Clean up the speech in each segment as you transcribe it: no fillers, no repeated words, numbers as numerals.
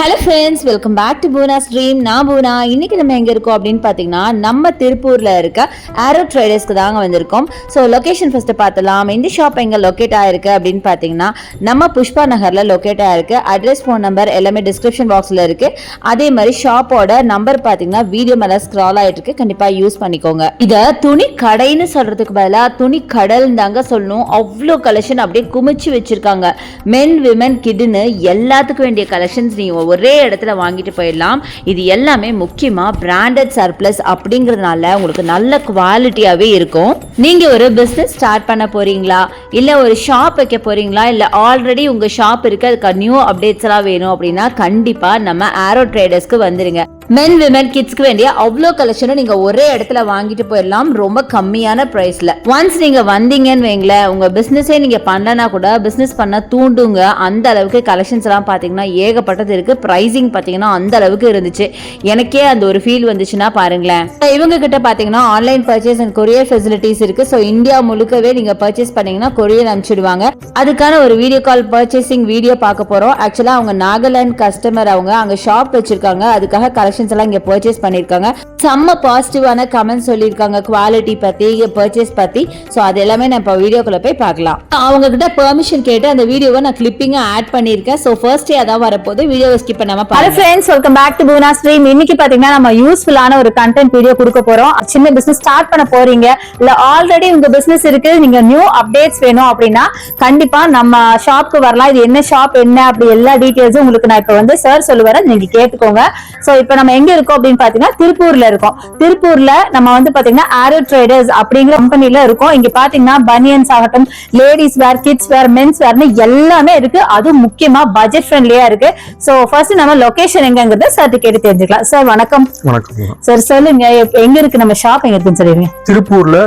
Hello friends, welcome back to Poona stream. நான் பூனா. இன்னைக்கு நம்ம எங்கே இருக்கோம் அப்படின்னு பார்த்தீங்கன்னா, நம்ம திருப்பூரில் இருக்க ஆரோ ட்ரேடர்ஸ்க்கு தாங்க வந்திருக்கோம். ஸோ லொக்கேஷன் ஃபஸ்ட்டு பார்த்தலாம். இந்த ஷாப் எங்கே லொக்கேட் ஆயிருக்கு அப்படின்னு பார்த்தீங்கன்னா, நம்ம புஷ்பா நகரில் லொக்கேட் ஆயிருக்கு. அட்ரஸ், ஃபோன் நம்பர் எல்லாமே டிஸ்கிரிப்ஷன் பாக்ஸில் இருக்குது. அதே மாதிரி ஷாப்போட நம்பர் பார்த்தீங்கன்னா வீடியோ மேலே ஸ்க்ரால் ஆகிட்டு இருக்கு. கண்டிப்பாக யூஸ் பண்ணிக்கோங்க. இதை துணி கடைன்னு சொல்கிறதுக்கு பதிலாக துணி கடல் தாங்க சொல்லணும். அவ்வளோ கலெக்ஷன் அப்படியே குமிச்சு வச்சுருக்காங்க. மென், விமன், கிட்னு எல்லாத்துக்கும் வேண்டிய கலெக்ஷன்ஸ் நீங்கள் ஒரே இடத்துல வாங்கிட்டு போயிடலாம். இது எல்லாமே முக்கியமாக பிராண்டட் சர்ப்ளஸ் அப்படிங்கிறதுனால உங்களுக்கு நல்ல குவாலிட்டியாகவே இருக்கும். நீங்கள் ஒரு பிஸ்னஸ் ஸ்டார்ட் பண்ண போகிறீங்களா, இல்லை ஒரு ஷாப் வைக்க போகிறீங்களா, இல்லை ஆல்ரெடி உங்கள் ஷாப் இருக்குது அதுக்கு நியூ அப்டேட்ஸ் எல்லாம் வேணும் அப்படின்னா கண்டிப்பாக நம்ம ஆரோ ட்ரேடர்ஸ்க்கு வந்துடுங்க. மென், விமன், கிட்ஸ்க்கு வேண்டிய அவ்வளோ கலெக்ஷனும் நீங்கள் ஒரே இடத்துல வாங்கிட்டு போயிடலாம் ரொம்ப கம்மியான ப்ரைஸில். ஒன்ஸ் நீங்கள் வந்தீங்கன்னு வைங்களேன், உங்கள் பிஸ்னஸே நீங்கள் பண்ணலனா கூட பிஸ்னஸ் பண்ண தூண்டுங்க. அந்த அளவுக்கு கலெக்ஷன்ஸ் எல்லாம் பார்த்தீங்கன்னா ஏகப்பட்டது இருக்குது. ப்ரைஸிங் பார்த்தீங்கன்னா அந்த அளவுக்கு இருந்துச்சு. எனக்கே அந்த ஒரு ஃபீல் வந்துச்சுன்னா பாருங்களேன். இவங்க கிட்ட பார்த்தீங்கன்னா online purchase and courier facilities இருக்குது. ஸோ இந்தியா முழுக்கவே நீங்கள் பர்ச்சேஸ் பண்ணீங்கன்னா கொரியர் அனுப்பிச்சிடுவாங்க. அதுக்கான ஒரு வீடியோ கால் பர்ச்சேசிங் வீடியோ பார்க்க போகிறோம். ஆக்சுவலாக அவங்க நாகாலாந்து கஸ்டமர், அவங்க அங்கே ஷாப் வச்சிருக்காங்க. அதுக்காக கலெக்ஷன் எல்லாம் இங்க பர்ச்சேஸ் பண்ணிருக்காங்க. செம்ம பாசிட்டிவான கமெண்ட் சொல்லிருக்காங்க குவாலிட்டி பத்தி, பர்ச்சேஸ் பத்தி. சோ அது எல்லாமே நான் இப்ப வீடியோக்குள்ள போய் பார்க்கலாம். அவங்க கிட்ட பெர்மிஷன் கேட்டு அந்த வீடியோவை நான் கிளிப்பிங்கா ஆட் பண்ணிருக்கேன். சோ ஃபர்ஸ்ட் அதான் வரப்போது. வீடியோவை ஸ்கிப் பண்ணாம பாருங்க. Hello friends, welcome back to Poona stream. இன்னைக்கு பாத்தீங்கன்னா நம்ம யூஸ்ஃபுல்லான ஒரு கண்டென்ட் வீடியோ கொடுக்க போறோம். சின்ன பிசினஸ் ஸ்டார்ட் பண்ண போறீங்க, இல்ல ஆல்ரெடி உங்க பிசினஸ் இருக்கு, நீங்க நியூ அப்டேட்ஸ் வேணும் அப்படின்னா கண்டிப்பா நம்ம ஷாப்க்கு வரலாம். இது என்ன ஷாப், என்ன அப்படி எல்லா டீடைல்ஸும் உங்களுக்கு நான் இப்ப வந்து சார் சொல்லுவாரு, நீங்க கேட்டுக்கோங்க. சோ இப்ப நம்ம எங்க இருக்கோம் அப்படின்னு பாத்தீங்கன்னா திருப்பூர்ல இருக்கோம். திருப்பூர்ல நம்ம வந்து பாத்தீங்கன்னா ஆரோ ட்ரேடர்ஸ் அப்படிங்கிற கம்பெனில இருக்கோம். இங்க பாத்தீங்கன்னா பனியன்ஸ் ஆகட்டும், ladies wear, kids wear, mens வேர்னு எல்லாமே இருக்கு. அது முக்கியமா பட்ஜெட் ஃப்ரெண்ட்லியா இருக்கு. சோ ஃபர்ஸ்ட் நம்ம லொகேஷன் எங்கங்கிறத சார் கேட்டு தெரிஞ்சுக்கலாம். சார் வணக்கம். வணக்கம் சார், சொல்லுங்க எங்க இருக்கு நம்ம ஷாப், எங்க இருக்குன்னு சொல்லுங்க. திருப்பூர்ல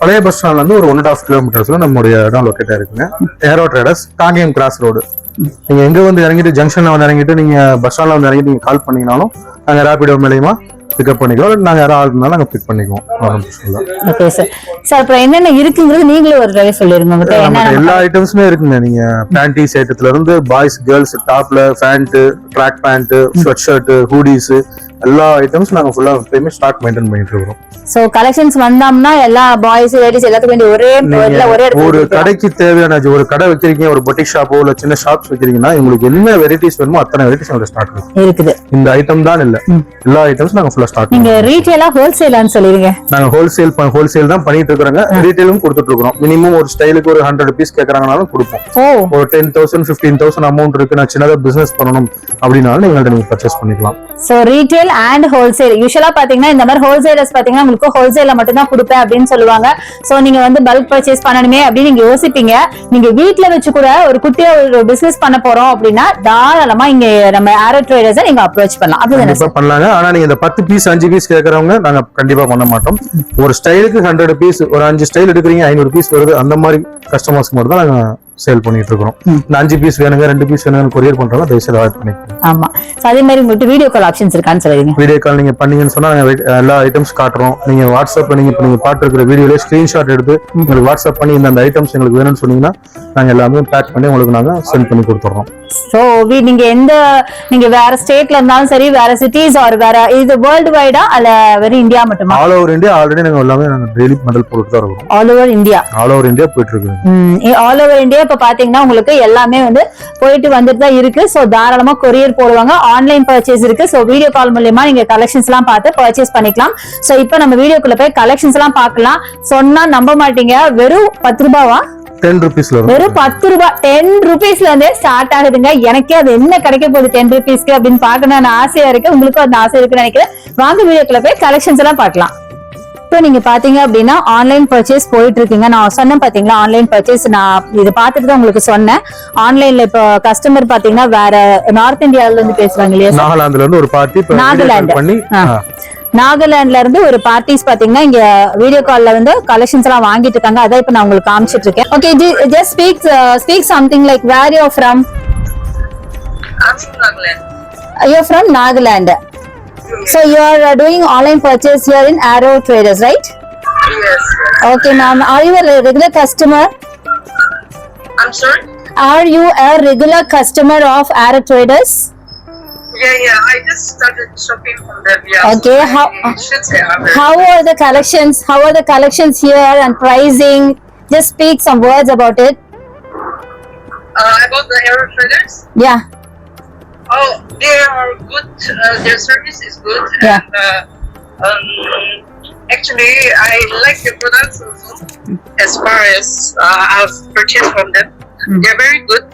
பழைய பஸ் ஸ்டாண்ட்ல இருந்து ஒரு 1.5 கிலோமீட்டர்ஸ்ல நம்மளுடைய இடம் லொக்கேட் ஆயிருக்குங்க. ஆரோ ட்ரேடர்ஸ், காங்கேயம் கிராஸ் ரோடு. நீங்க எங்க வந்து இறங்கிட்டு ஜங்ஷன்ல வந்து இறங்கிட்டு நீங்க பஸ் ஸ்டாண்ட்ல வந்து இறங்கிட்டு நீங்க கால் பண்ணீங்கனாலும் நாங்க ரேபிடோ மூலமா பிக்கப் பண்ணிக்கலாம். நாங்க யாரும் ஆள் இருந்தாலும் நாங்க பிக் பண்ணிக்குவோம். Okay sir. சார் அப்புறம் என்னென்ன இருக்குங்கிறது நீங்களே ஒரு தடவை சொல்லிருங்க. எல்லா ஐட்டம்ஸுமே இருக்குங்க. நீங்க பேண்டீஸ் ஐட்டத்துல இருந்து பாய்ஸ், கேர்ள்ஸ், டாப்ல pant, track pant, sweat shirt, hoodies எல்லா ஐட்டம்ஸ் நாங்க ஃபுல்லா எப்பயுமே ஸ்டாக் மெயின்டைன் பண்ணிட்டு இருக்கோம். சோ கலெக்ஷன்ஸ் வந்தோம்னா எல்லா பாய்ஸ், லேடிஸ் எல்லாத்துக்கும் வேண்டிய ஒரே இடத்துல ஒரு கடைக்கு தேவையான ஒரு கடை வைக்கிறீங்க, ஒரு பொட்டிக் ஷாப்போ இல்ல சின்ன ஷாப்ஸ் வைக்கிறீங்கன்னா உங்களுக்கு என்ன வெரைட்டிஸ் வேணுமோ அத்தனை வெரைட்டிஸ் நம்ம ஸ்டாக் இருக்குது. இந்த ஐட்டம் தான் இல்ல, எல்லா ஐட்டம்ஸ் நாங்க ஃபுல்லா ஸ்டாக். நீங்க ரீட்டைலா ஹோல்சேலான்னு சொல்லுவீங்க? நாங்க ஹோல்சேல் தான் பண்ணிட்டு இருக்கோங்க. ரீட்டைலும் கொடுத்துட்டு இருக்கோம். மினிமம் ஒரு ஸ்டைலுக்கு ஒரு 100 பீஸ் கேக்குறாங்கனாலும் கொடுப்போம். ஒரு 10,000 15,000 அமௌண்ட் இருக்கு, நான் சின்னதா பிசினஸ் பண்ணணும் அப்படின்னாலும் நீங்க பர்ச்சேஸ் பண்ணிக்கலாம். So retail and wholesale. யூசுவலா பாத்தீங்கன்னா இந்த மாதிரி ஹோல்சேலர்ஸ் பாத்தீங்கன்னா உங்களுக்கு ஹோல்சேல்ல மட்டும் தான் கொடுப்பேன் அப்படின்னு சொல்லுவாங்க. சோ நீங்க வந்து பல்க் பர்ச்சேஸ் பண்ணணுமே அப்படின்னு நீங்க யோசிப்பீங்க. நீங்க வீட்ல வச்சு கூட ஒரு குட்டியா ஒரு பிசினஸ் பண்ண போறோம் அப்படின்னா தாராளமா இங்க நம்ம ஆரோ ட்ரேடர்ஸை நீங்க அப்ரோச் பண்ணலாம். அப்படிதான் பண்ணலாங்க. ஆனா நீங்க இந்த 10 பீஸ் 5 பீஸ் கேக்குறவங்க நாங்க கண்டிப்பா பண்ண மாட்டோம். ஒரு ஸ்டைலுக்கு 100 பீஸ், ஒரு 5 ஸ்டைல் எடுக்கிறீங்க 500 பீஸ் வருது, அந்த மாதிரி கஸ்டமர்ஸ்க்கு மட்டும் தான் நாங்க சேல் பண்ணிட்டு இருக்கோம். இந்த 5 பீஸ் வேணுங்க 2 பீஸ் வேணுங்க கொரியர் பண்றோம், தயவுசெய்து அவாய்ட் பண்ணிக்கோங்க. ஆமா. அதே மாதிரி உங்களுக்கு வீடியோ கால் ஆப்ஷன்ஸ் இருக்கான்னு சொல்லுங்க. வீடியோ கால் நீங்க பண்ணீங்கன்னு சொன்னா எல்லா ஐட்டம்ஸ் காட்டுறோம். நீங்க வாட்ஸ்அப்ல நீங்க பாட்டு இருக்கிற வீடியோல ஸ்கிரீன்ஷாட் எடுத்து உங்களுக்கு வாட்ஸ்அப் பண்ணி இந்த ஐட்டம்ஸ் எங்களுக்கு வேணும்னு சொன்னீங்கன்னா நாங்க எல்லாமே பேக் பண்ணி உங்களுக்கு நாங்க சென்ட் பண்ணி கொடுத்துறோம். சோ நீங்க வேற ஸ்டேட்ல இருந்தாலும் சரி, வேற சிட்டிஸ் ஆர் வேற இது வேர்ல்ட் வைடா அல்ல வெறும் இந்தியா மட்டுமா? All over India. ஆல்ரெடி நாங்க எல்லாமே நாங்க டெய்லி மெடல் போட்டுட்டு தான் இருக்கோம். All over India. All over India போயிட்டு இருக்கு. ஆல் ஓவர் இந்தியா இப்ப பாத்தீங்கன்னா உங்களுக்கு எல்லாமே வந்து போயிட்டு வந்துட்டு தான் இருக்கு. சோ தாராளமா கொரியர் போடுவாங்க. ஆன்லைன் பர்ச்சேஸ் இருக்கு. சோ வீடியோ கால் மூலமா நீங்க கலெக்ஷன்ஸ் எல்லாம் பார்த்து பர்ச்சேஸ் பண்ணிக்கலாம். சோ இப்ப நம்ம வீடியோக்குள்ள போய் கலெக்ஷன்ஸ் எல்லாம் பார்க்கலாம். சொன்னா நம்ப மாட்டீங்க, வெறும் 10 ரூபாவா? 10 ரூபீஸ்ல வெறும் 10 ரூபாய் 10 ரூபீஸ்ல இருந்தே ஸ்டார்ட் ஆகுதுங்க. எனக்கே அது என்ன கிடைக்க போகுது 10 ரூபீஸ்க்கு அப்படின்னு பாக்கணும்னு ஆசையா இருக்கு. உங்களுக்கும் அந்த ஆசை இருக்குன்னு நினைக்கிறேன். வாங்க வீடியோக்குள்ள போய் கலெக்ஷன்ஸ் எல்லாம் பார்க்கலாம். இப்போ நீங்க பாத்தீங்க அப்படின்னா ஆன்லைன் பர்ச்சேஸ் போயிட்டு இருக்கீங்க. நான் சொன்னேன் பாத்தீங்களா ஆன்லைன் பர்ச்சேஸ். நான் இதை பார்த்துட்டு தான் உங்களுக்கு சொன்னேன். ஆன்லைன்ல இப்போ கஸ்டமர் பாத்தீங்கன்னா வேற நார்த் இந்தியால இருந்து பேசுறாங்க இல்லையா? நாகாலாந்துல இருந்து ஒரு பார்ட்டி நாகாலாந்துல இருந்து ஒரு பார்ட்டிஸ் பாத்தீங்கன்னா இங்க வீடியோ கால்ல வந்து கலெக்ஷன்ஸ் எல்லாம் வாங்கிட்டு இருக்காங்க. அதான் இப்ப நான் உங்களுக்கு காமிச்சிட்டு இருக்கேன். Okay, just speak something like where you from? You're from Nagaland. So you are doing online purchase here in Arrow Traders, right? Yes. Okay, ma'am. Are you a regular customer? I'm sorry? Are you a regular customer of Arrow Traders? Yeah. I just started shopping from them. Yeah. Okay, So I should say I'm very how are the collections? How are the collections here and pricing? Just speak some words about it. about the Aero Traders. Yeah. Oh, they are good. Their service is good. Yeah. And actually, I like the products also. As far as I've purchased from them, they're very good.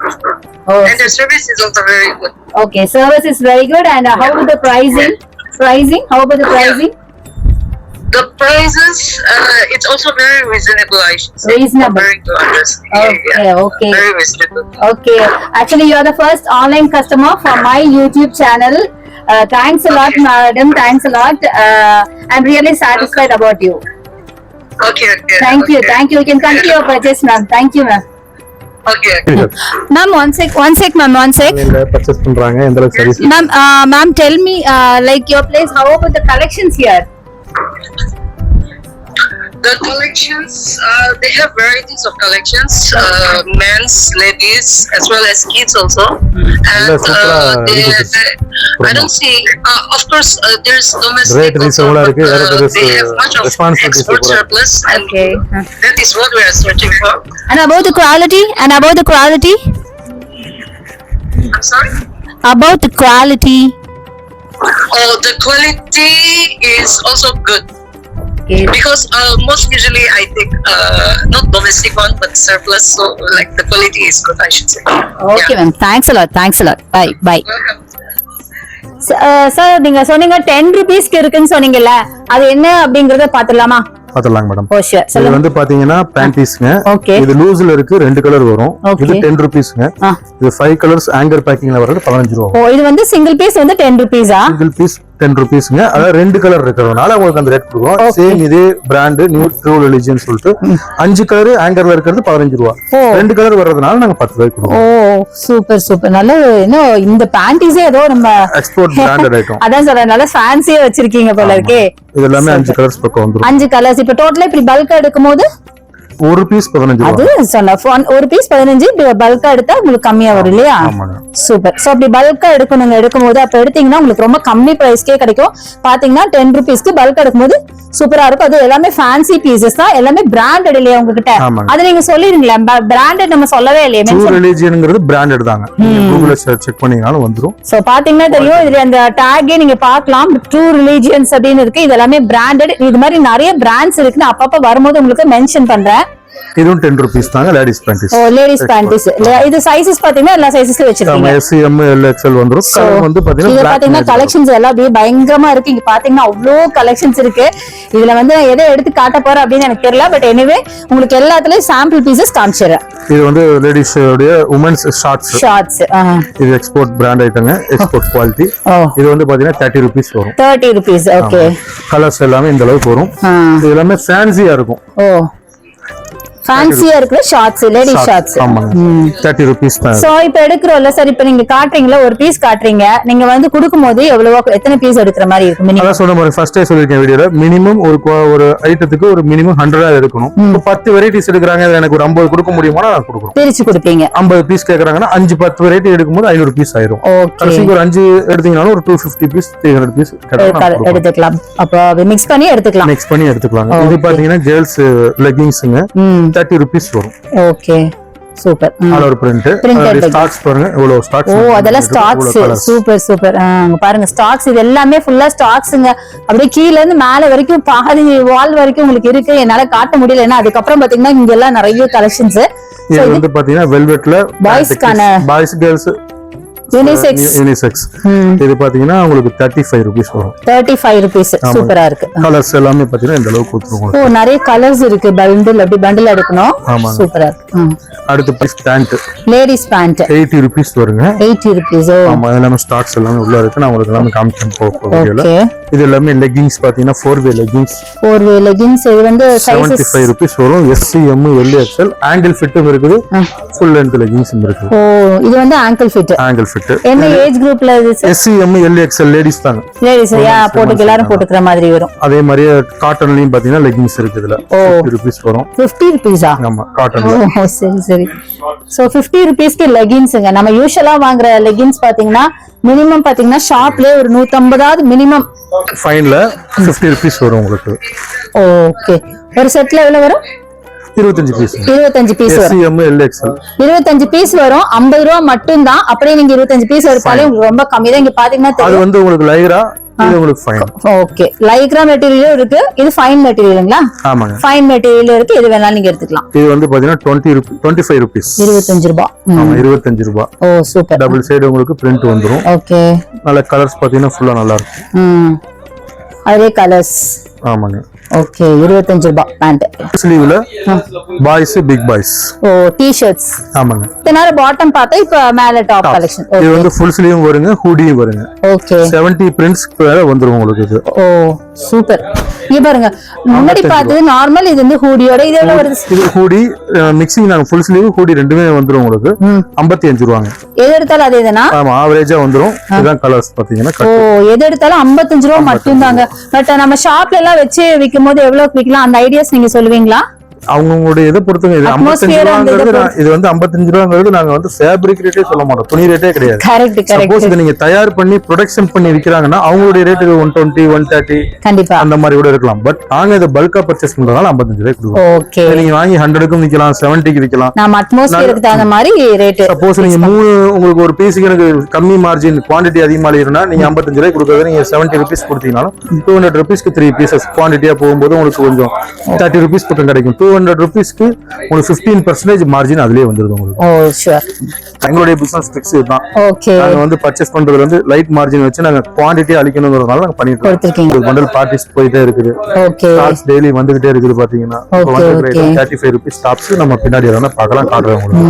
Oh. And their service is also very good. Okay, service is very good. And how about the pricing? How about the pricing? The prices, it's also very reasonable, I should say. Reasonable. Very good. Okay. Very reasonable. Okay, actually you are the first online customer for my YouTube channel. Thanks a lot, madam. Thanks a lot. I'm really satisfied about you. Okay. Thank you. You can continue your purchase, ma'am. Thank you, ma'am. Okay. Ma'am, one sec, ma'am. Purchase பண்றாங்க எந்த அளவுக்கு service Ma'am, tell me, like your place, how about the collections here? The collections, they have varieties of collections, men's, ladies, as well as kids also. And I don't see, of course, there's domestic Rate also, reasonable but, இருக்கு. they have much of responsibility export super. surplus, and Okay. that is what we are searching for. And about the quality? I'm sorry? About the quality. Oh, the quality is also good. Okay. Because most usually I take not domestic one but surplus, so like the quality is good, I should say. Okay, ma'am. Thanks a lot. Bye. Welcome. Sir நீங்க சொன்னீங்க 10 ரூபீஸ்க்கு இருக்குன்னு சொன்னீங்கல்ல, அது என்ன அப்படிங்கறத பாத்துடலாமா? பாத்துடலாங்க madam. ஓ sure. இது வந்து பாத்தீங்கன்னா பேண்டீஸ்ங்க. Okay. இது லூஸ்ல இருக்கு, 2 கலர் வரும். Okay. இது 10 ரூபீஸ்ங்க. இது 5 கலர்ஸ் ஆங்கர் பேக்கிங்ல வரது 15 ரூபாய். ஓ, இது வந்து சிங்கிள் பீஸ் வந்து 10 ரூபீஸா? Single piece 10 ரூபீஸ்ங்க. அதாவது 2 கலர் இருக்கிறதுனால உங்களுக்கு அந்த ரேட் கொடுக்கும். சேம் இதே பிராண்ட் நியூ ட்ரூ ரிலிஜியன் சொல்லிட்டு 5 கலர் ஆங்கர்ல இருக்கிறது 15 ரூபாய். 2 கலர் வர்றதுனால நாங்க 10 ரூபாய்க்கு ஓ கொடுப்போம். சூப்பர் நல்ல. இன்னும் இந்த பேண்டீஸே ஏதோ நம்ம எக்ஸ்போர்ட் பிராண்டட் ஐட்டம். அதான் சொல்றேன், நல்ல ஃபேன்சியா வச்சிருக்கீங்க போல இருக்கே. இது எல்லாமே 5 கலர்ஸ் பக்கம் வந்துரும். 5 கலர்ஸ். இப்ப டோட்டலா இப்படி பல்கா எடுக்கும்போது ஒரு பீஸ் 15 அது ரூபாய். சொன்ன ஒரு பீஸ் 15. பல்கா எடுத்தா உங்களுக்கு கம்மியா வரும் இல்லையா? ஆமாங்க. சூப்பர். சோ அப்படி பல்கா எடுக்கணுங்க. எடுக்கும்போது அப்ப எடுத்தீங்கன்னா உங்களுக்கு ரொம்ப கம்மி பிரைஸ்க்கே கிடைக்கும். பாத்தீங்கன்னா 10 ரூபீஸ்க்கு பல்கா எடுக்கும்போது சூப்பரா இருக்கும். அது எல்லாமே ஃபேன்சி பீசஸ் தான், எல்லாமே பிராண்டட் இல்லையா உங்ககிட்ட? ஆமாங்க. அது நீங்க சொல்லிருங்களா? பிராண்டட் நம்ம சொல்லவே இல்லையே. ட்ரூ ரிலிஜியன்ங்கிறது பிராண்டட் தாங்க. கூகுள்ல செக் பண்ணீங்கனாலும் வந்துரும். சோ பாத்தீங்கன்னா தெரியும், இதுல அந்த டாகே நீங்க பார்க்கலாம். ட்ரூ ரிலிஜியன்ஸ் அப்படின்னு இருக்கு. இது எல்லாமே பிராண்டட். இது மாதிரி நிறைய பிராண்ட்ஸ் இருக்குன்னு அப்பப்ப வரும்போது உங்களுக்கு மென்ஷன் பண்றேன். இதுவும் 10 ரூபீஸ் தாங்க. Ladies panties. Oh, ladies panties. இது சைஸஸ் பாத்தீங்கன்னா எல்லா சைஸஸ்ல வச்சிருக்கீங்க. S, M, L, XL வந்துரும். கலர் வந்து இது பாத்தீங்கன்னா கலெக்ஷன்ஸ் எல்லாம் அப்படியே பயங்கரமா இருக்கு. இங்க பாத்தீங்கன்னா அவ்வளோ கலெக்ஷன்ஸ் இருக்கு. இதுல வந்து நான் எதை எடுத்து காட்ட போறேன் அப்படின்னு எனக்கு தெரியல. பட் எனிவே உங்களுக்கு எல்லாத்துலயும் சாம்பிள் பீசஸ் காமிச்சிடுறேன். இது வந்து லேடிஸ் உடைய உமன்ஸ் ஷார்ட்ஸ். இது எக்ஸ்போர்ட் பிராண்ட் ஐட்டங்க. Export quality. இது வந்து பாத்தீங்கன்னா 30 ரூபீஸ் வரும். 30 ரூபீஸ். ஓகே. கலர்ஸ் எல்லாமே இந்த அளவுக்கு வரும். இது எல்லாமே ஃபேன்சியா இருக்கும். ஓ, ஃபேன்சியா இருக்கிற ஷார்ட்ஸ், லேடிஸ் ஷார்ட்ஸ். ஆமாங்க. 30 ரூபீஸ் தான். சோ இப்போ எடுக்கறோம்ல சார், இப்போ நீங்க காட்றீங்களா, ஒரு பீஸ் காட்றீங்க. நீங்க வந்து கொடுக்கும்போது எவ்வளவு எத்தனை பீஸ் எடுக்கிற மாதிரி இருக்கும்? மினிமம் அதான் சொன்ன மாதிரி ஃபர்ஸ்டே சொல்லிருக்கேன் வீடியோல, மினிமம் ஒரு ஐட்டத்துக்கு ஒரு மினிமம் 100 எடுக்கணும். இப்போ 10 வெரைட்டிஸ் எடுக்கறாங்க, எனக்கு ஒரு 50 கொடுக்க முடியுமா? நான் கொடுக்குறோம். பிரிச்சு கொடுப்பீங்க. 50 பீஸ் கேக்குறாங்கன்னா 5-10 வெரைட்டி எடுக்கும்போது 500 பீஸ் ஆயிரும். கடைசிக்கு ஒரு 5 எடுத்தீங்கனாலும் ஒரு 250 பீஸ் 300 பீஸ் எடுத்துக்கலாம். அப்போ மிக்ஸ் பண்ணி எடுத்துக்கலாம். இது பாத்தீங்கன்னா கேர்ள்ஸ் லெகிங்ஸ்ங்க. 30 ரூபீஸ் வரும். Okay, super. All over print. Stocks பாருங்க இவ்வளவு ஸ்டாக்ஸ். ஓ, அதெல்லாம் ஸ்டாக்ஸ். சூப்பர். அங்க பாருங்க ஸ்டாக்ஸ். இது எல்லாமே ஃபுல்லா ஸ்டாக்ஸ்ங்க. அப்படியே கீழ இருந்து மேல வரைக்கும் பாதி வால் வரைக்கும் உங்களுக்கு இருக்கு. என்னால காட்ட முடியல, ஏன்னா அதுக்கப்புறம் பாத்தீங்கன்னா இங்க எல்லாம் நிறைய கலெக்ஷன்ஸ். இது வந்து பாத்தீங்கன்னா வெல்வெட்ல பாய்ஸ் கேர்ள்ஸ் யூனிசெக்ஸ். இது பாத்தீங்கன்னா உங்களுக்கு 35 ரூபீஸ் வரும். 35 ரூபீஸ். சூப்பரா இருக்கு. கலர்ஸ் எல்லாமே பாத்தீங்கன்னா இந்த அளவுக்கு கொடுத்துருவோம். ஓ, நிறைய கலர்ஸ் இருக்கு. பண்டில் எடுக்கணும். சூப்பரா இருக்கு. அடுத்து piece pant, ladies pant 80 rupees வருங்க. 80 ரூபீஸ். ஆமா, எல்லாமே ஸ்டாக்ஸ் எல்லாமே உள்ள இருக்கு. நான் உங்களுக்கு எல்லாமே காமிச்சேன் போகல. இது எல்லாமே லெகிங்ஸ் பாத்தீங்கன்னா 4-வே லெகிங்ஸ். இது வந்து 75 ரூபீஸ் வரும். S, M, L, XL ankle ஃபிட்டும் இருக்குது. ஃபுல் லெந்த் லெகிங்ஸும் இருக்கு. ஓ, இது வந்து ஆங்கிள் ஃபிட். என்ன ஏஜ் குரூப்ல இது? S, M, L, XL ladies தாங்க. லேடிஸ் எல்லாரும் போட்டுக்கிற மாதிரி வரும். அதே மாதிரி காட்டன்லயும் பாத்தீங்கன்னா லெகிங்ஸ் இருக்கு. இதுல 50 ரூபீஸ் வரும். 50 ரூபீஸா? ஆமா, காட்டன்ல. சரி. சோ 50 ரூபீஸ்க்கு லெகின்ஸ்ங்க. நம்ம யூசுவலா வாங்குற லெகின்ஸ் பாத்தீங்கன்னா மினிமம் பாத்தீங்கன்னா ஷாப்ல ஒரு 150 மினிமம். ஃபைன்ல 50 rupees வரும் உங்களுக்கு. ஓகே, ஒரு செட்ல எவ்வளவு வரும்? 25 பீஸ். 25 பீஸ் வரும். SCM LXL 25 பீஸ் வரும். 50 ரூபா மட்டும் தான். அப்படியே நீங்க 25 பீஸ் எடுத்தாலே உங்களுக்கு ரொம்ப கம்மி தான். இங்க பாத்தீங்கன்னா அது வந்து உங்களுக்கு லைக்ரா, இது உங்களுக்கு ஃபைன். ஓகே, லைக்ரா மெட்டீரியலும் இருக்கு. இது ஃபைன் மெட்டீரியலுங்களா? ஆமாங்க, ஃபைன் மெட்டீரியல் இருக்கு. இது வேணாலும் நீங்க எடுத்துக்கலாம். இது வந்து பாத்தீங்கன்னா 25 rupees. 25 ரூபாய். ஆமா, 25 ரூபாய். ஓ சூப்பர். டபுள் சைடு உங்களுக்கு பிரிண்ட் வந்துரும். ஓகே, நல்ல கலர்ஸ் பாத்தீங்கன்னா ஃபுல்லா நல்லா இருக்கும். அதே கலர்ஸ். ஆமாங்க. ஓகே, 25 ரூபாய் பேண்ட். ஸ்லீவ்ல boys, big boys. Oh t-shirts. ஆமாங்க. இதனால பாட்டம் பார்த்தா இப்ப மேல டாப் கலெக்ஷன். இது வந்து ஃபுல் ஸ்லீவும் வருங்க, ஹூடியும் வருங்க. ஓகே, 70 பிரிண்ட்ஸ் மேல வந்துரும் உங்களுக்கு இது. ஓ சூப்பர். இங்க பாருங்க, முன்னாடி பார்த்தது நார்மல், இது வந்து ஹூடியோட. இது எவ்வளவு வருது? இது ஹூடி மிக்சிங், நாங்க ஃபுல் ஸ்லீவ் ஹூடி ரெண்டுமே வந்துரும் உங்களுக்கு. 55 ரூபாங்க. எது எடுத்தாலும் அதே தானா? ஆமா, ஆவரேஜா வந்துரும். இதான் கலர்ஸ் பாத்தீங்கன்னா. ஓ, எது எடுத்தாலும் 55 ரூபாய் மட்டும் தாங்க. பட் நம்ம ஷாப்ல எல்லாம் வச்சு விக்கும் போது எவ்வளவு விக்கலாம், அந்த ஐடியாஸ் நீங்க சொல்லுவீங்களா? அவங்களுடைய இதை பொறுத்துங்க. இது 55 ரூபாங்கிறது, இது வந்து 55 ரூபாங்கிறது நாங்க வந்து ஃபேப்ரிக் ரேட்டே சொல்ல மாட்டோம், துணி ரேட்டே கிடையாது. Correct correct. சப்போஸ் இதை நீங்க தயார் பண்ணி ப்ரொடக்ஷன் பண்ணி விக்கிறாங்கன்னா அவங்களுடைய ரேட் 120 130 கண்டிப்பா அந்த மாதிரி கூட இருக்கலாம். பட் நாங்க இதை பல்கா பர்ச்சேஸ் பண்றதுனால 55 ரூபாய் கொடுக்குறோம். ஓகே, நீங்க வாங்கி 100க்கும் விக்கலாம், 70க்கு விக்கலாம். நம்ம அட்மாஸ்பியருக்கு தகுந்த மாதிரி ரேட். சப்போஸ் நீங்க உங்களுக்கு ஒரு பீஸுக்கு எனக்கு கம்மி மார்ஜின், குவாண்டிட்டி அதிகமா இருந்தா நீங்க 55 ரூபாய் கொடுக்கறது நீங்க 70 rupees கொடுத்தீங்கனாலும் 200 rupeesக்கு 3 pieces குவாண்டிட்டியா போகும்போது உங்களுக்கு கொஞ்சம் 30 rupees பக்கம் கிடைக்கும். 200 rupeesக்கு உங்களுக்கு 15% மார்ஜின் அதுலயே வந்துருது உங்களுக்கு. ஓ ஷூர். எங்களுடைய பிசினஸ் ட்ரிக்ஸ் இதுதான். ஓகே, நாங்க வந்து பர்ச்சேஸ் பண்றது வந்து லைட் மார்ஜின் வச்சு நாங்க குவாண்டிட்டி அளிக்கணும்ங்கறதால நாங்க பண்ணிட்டு இருக்கோம். பண்டல் பார்ட்டிஸ் போயிட்டே இருக்குது. ஓகே, ஸ்டாக்ஸ் டெய்லி வந்துகிட்டே இருக்குது பாத்தீங்கன்னா. இப்போ வந்து 35 rupees டாப்ஸ் நம்ம பின்னாடி எதனா பார்க்கலாம், காட்டுறேன் உங்களுக்கு.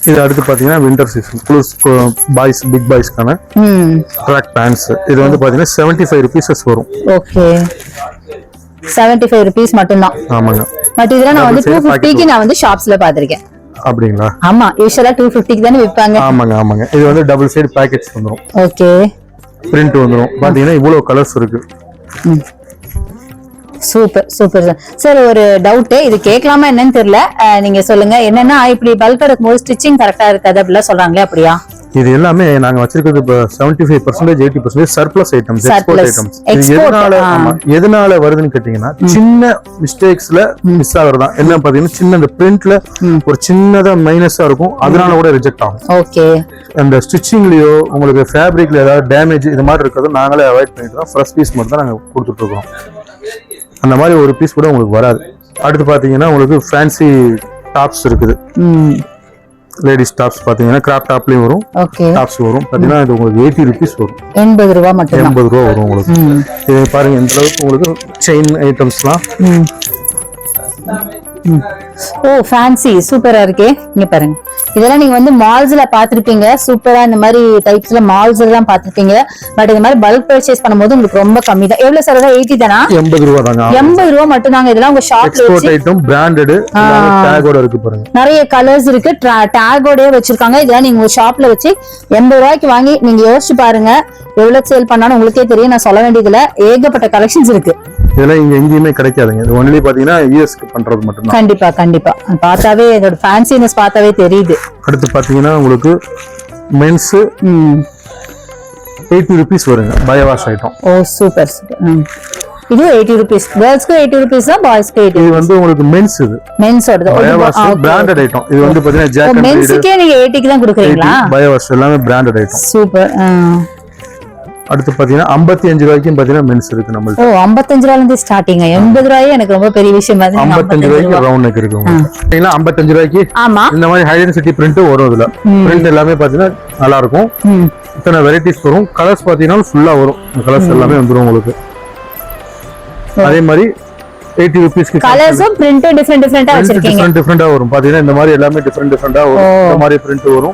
இது அடுத்து பாத்தீங்கன்னா வின்டர் சீசன் குளூஸ் பாய்ஸ், பிக் பாய்ஸ்க்கான ட்ராக் பேண்ட்ஸ். இது வந்து பாத்தீங்கன்னா 75 rupees வரும். ஓகே, 75 rupees மட்டும் தான். ஆமாங்க. பட் இதெல்லாம் நான் வந்து 250க்கு நான் வந்து ஷாப்ஸ்ல பாத்திருக்கேன். அப்படிங்களா? ஆமா, யூசுவலா 250க்கு தானே விற்பாங்க. ஆமாங்க ஆமாங்க. இது வந்து டபுள் சைடு பேக்கெட்ஸ் வந்துரும். ஓகே, பிரிண்ட் வந்துரும். பாத்தீங்கன்னா இவ்வளவு கலர்ஸ் இருக்கு. Super super sir. சார் ஒரு டவுட், இது கேட்கலாமா என்னன்னு தெரியல, நீங்க சொல்லுங்க. என்னன்னா இப்படி பல்க் எடுக்கும்போது ஸ்டிச்சிங் கரெக்டா இருக்காது அப்படிலாம் சொல்றாங்களே, அப்படியா? இது எல்லாமே நாங்க வச்சிருக்கிறது இப்போ 75% 80% சர்ப்ளஸ் ஐட்டம்ஸ், எக்ஸ்போர்ட் ஐட்டம்ஸ். எதனால வருதுன்னு கேட்டீங்கன்னா சின்ன மிஸ்டேக்ஸ்ல மிஸ் ஆகுறதா. என்ன பாத்தீங்கன்னா சின்ன அந்த பிரிண்ட்ல ஒரு சின்னதா மைனஸா இருக்கும், அதனால கூட ரிஜெக்ட் ஆகும். ஓகே, அந்த ஸ்டிச்சிங்லயோ உங்களுக்கு ஃபேப்ரிக்ல ஏதாவது டேமேஜ் இது மாதிரி இருக்கிறது நாங்களே அவாய்ட் பண்ணிட்டு ஃப்ரெஷ் பீஸ் மட்டும் தான் நாங்க கொடுத்துட்டு இருக்கோம். அந்த மாதிரி ஒரு பீஸ் கூட உங்களுக்கு வராது. அடுத்து பாத்தீங்கன்னா உங்களுக்கு ஃபேன்சி டாப்ஸ் இருக்குது. லேடிஸ் டாப்ஸ் பாத்தீங்கன்னா கிராப் டாப்லயும் வரும், டாப்ஸ் வரும். பாத்தீங்கன்னா இது உங்களுக்கு 80 rupees வரும். 80 ரூபாய் மட்டும். 80 ரூபாய் வரும் உங்களுக்கு. இது பாருங்க இந்த அளவுக்கு உங்களுக்கு செயின் ஐட்டம்ஸ்லாம். ஓ ஃபேன்சி சூப்பரா இருக்கே. இங்க பாருங்க, இதெல்லாம் நீங்க வந்து மால்ஸ்ல பாத்திருப்பீங்க. சூப்பரா இந்த மாதிரி டைப்ஸ்ல மால்ஸ்ல தான் பாத்திருப்பீங்க. பட் இந்த மாதிரி பல்க் பர்ச்சேஸ் பண்ணும்போது உங்களுக்கு ரொம்ப கம்மி தான். எவ்வளவு சார்? 80 தானா? 80 ரூபாய் தாங்க. 80 ரூபாய் மட்டும் தாங்க. இதெல்லாம் உங்க ஷாப்ல எக்ஸ்போர்ட் ஐட்டம், பிராண்டட், டேகோட இருக்கு பாருங்க. நிறைய கலர்ஸ் இருக்கு, டேகோடயே வச்சிருக்காங்க. இதெல்லாம் நீங்க உங்க ஷாப்ல வச்சு 80 ரூபாய்க்கு வாங்கி நீங்க யோசிச்சு பாருங்க எவ்வளவு சேல் பண்ணாலும் உங்களுக்கே தெரியும். நான் சொல்ல வேண்டியதுல ஏகப்பட்ட கலெக்ஷன்ஸ் இருக்கு. இதெல்லாம் இங்க எங்கேயுமே கிடைக்காதுங்க. இது ஒன்லி பாத்தீங்கன்னா யூஎஸ்க்கு பண்றது மட்டும் தான். கண்டிப்பா கண்டிப்பா. பார்த்தாவே இதோட ஃபேன்சினஸ் பார்த்தாவே தெரியுது. அடுத்து பாத்தீங்கன்னா உங்களுக்கு மென்ஸ் 80 rupees வருங்க, பய வாஷ் ஐட்டம். ஓ சூப்பர் சூப்பர். இது 80 rupees. கேர்ள்ஸ்க்கு 80 rupees தான், பாய்ஸ்க்கு 80. இது வந்து உங்களுக்கு மென்ஸ், இது மென்ஸோட பய வாஷ் பிராண்டட் ஐட்டம். இது வந்து பாத்தீங்கன்னா ஜாக் அண்ட் மென்ஸ்க்கே நீங்க 80க்கு தான் கொடுக்குறீங்களா? பய வாஷ் எல்லாமே பிராண்டட் ஐட்டம். சூப்பர். அடுத்து பாத்தீங்கன்னா 55 ரூபாய்க்கு பாத்தீங்கன்னா மென்ஸ் இருக்கு நம்மளுக்கு. ஓ 55 ரூபாயில இருந்து ஸ்டார்டிங். 80 ரூபாயே எனக்கு ரொம்ப பெரிய விஷயம். 55 ரூபாய்க்கு ரவுண்ட் நெக் இருக்கு உங்களுக்கு. 55 ரூபாய்க்கு ஆமா இந்த மாதிரி ஹை டென்சிட்டி பிரிண்ட் வரும். இதுல பிரிண்ட் எல்லாமே பாத்தீங்கன்னா நல்லா இருக்கும். இத்தனை வெரைட்டிஸ் வரும். கலர்ஸ் பாத்தீங்கன்னா ஃபுல்லா வரும். கலர்ஸ் எல்லாமே வந்துரும் உங்களுக்கு. அதே மாதிரி 80 rupeesக்கு கலர்ஸும் பிரிண்டும் டிஃபரெண்டா வச்சிருக்கீங்க. டிஃபரெண்டா வரும். பாத்தீங்கன்னா இந்த மாதிரி எல்லாமே டிஃபரெண்டா வரும். இந்த மாதிரி பிரிண்ட் வரும்,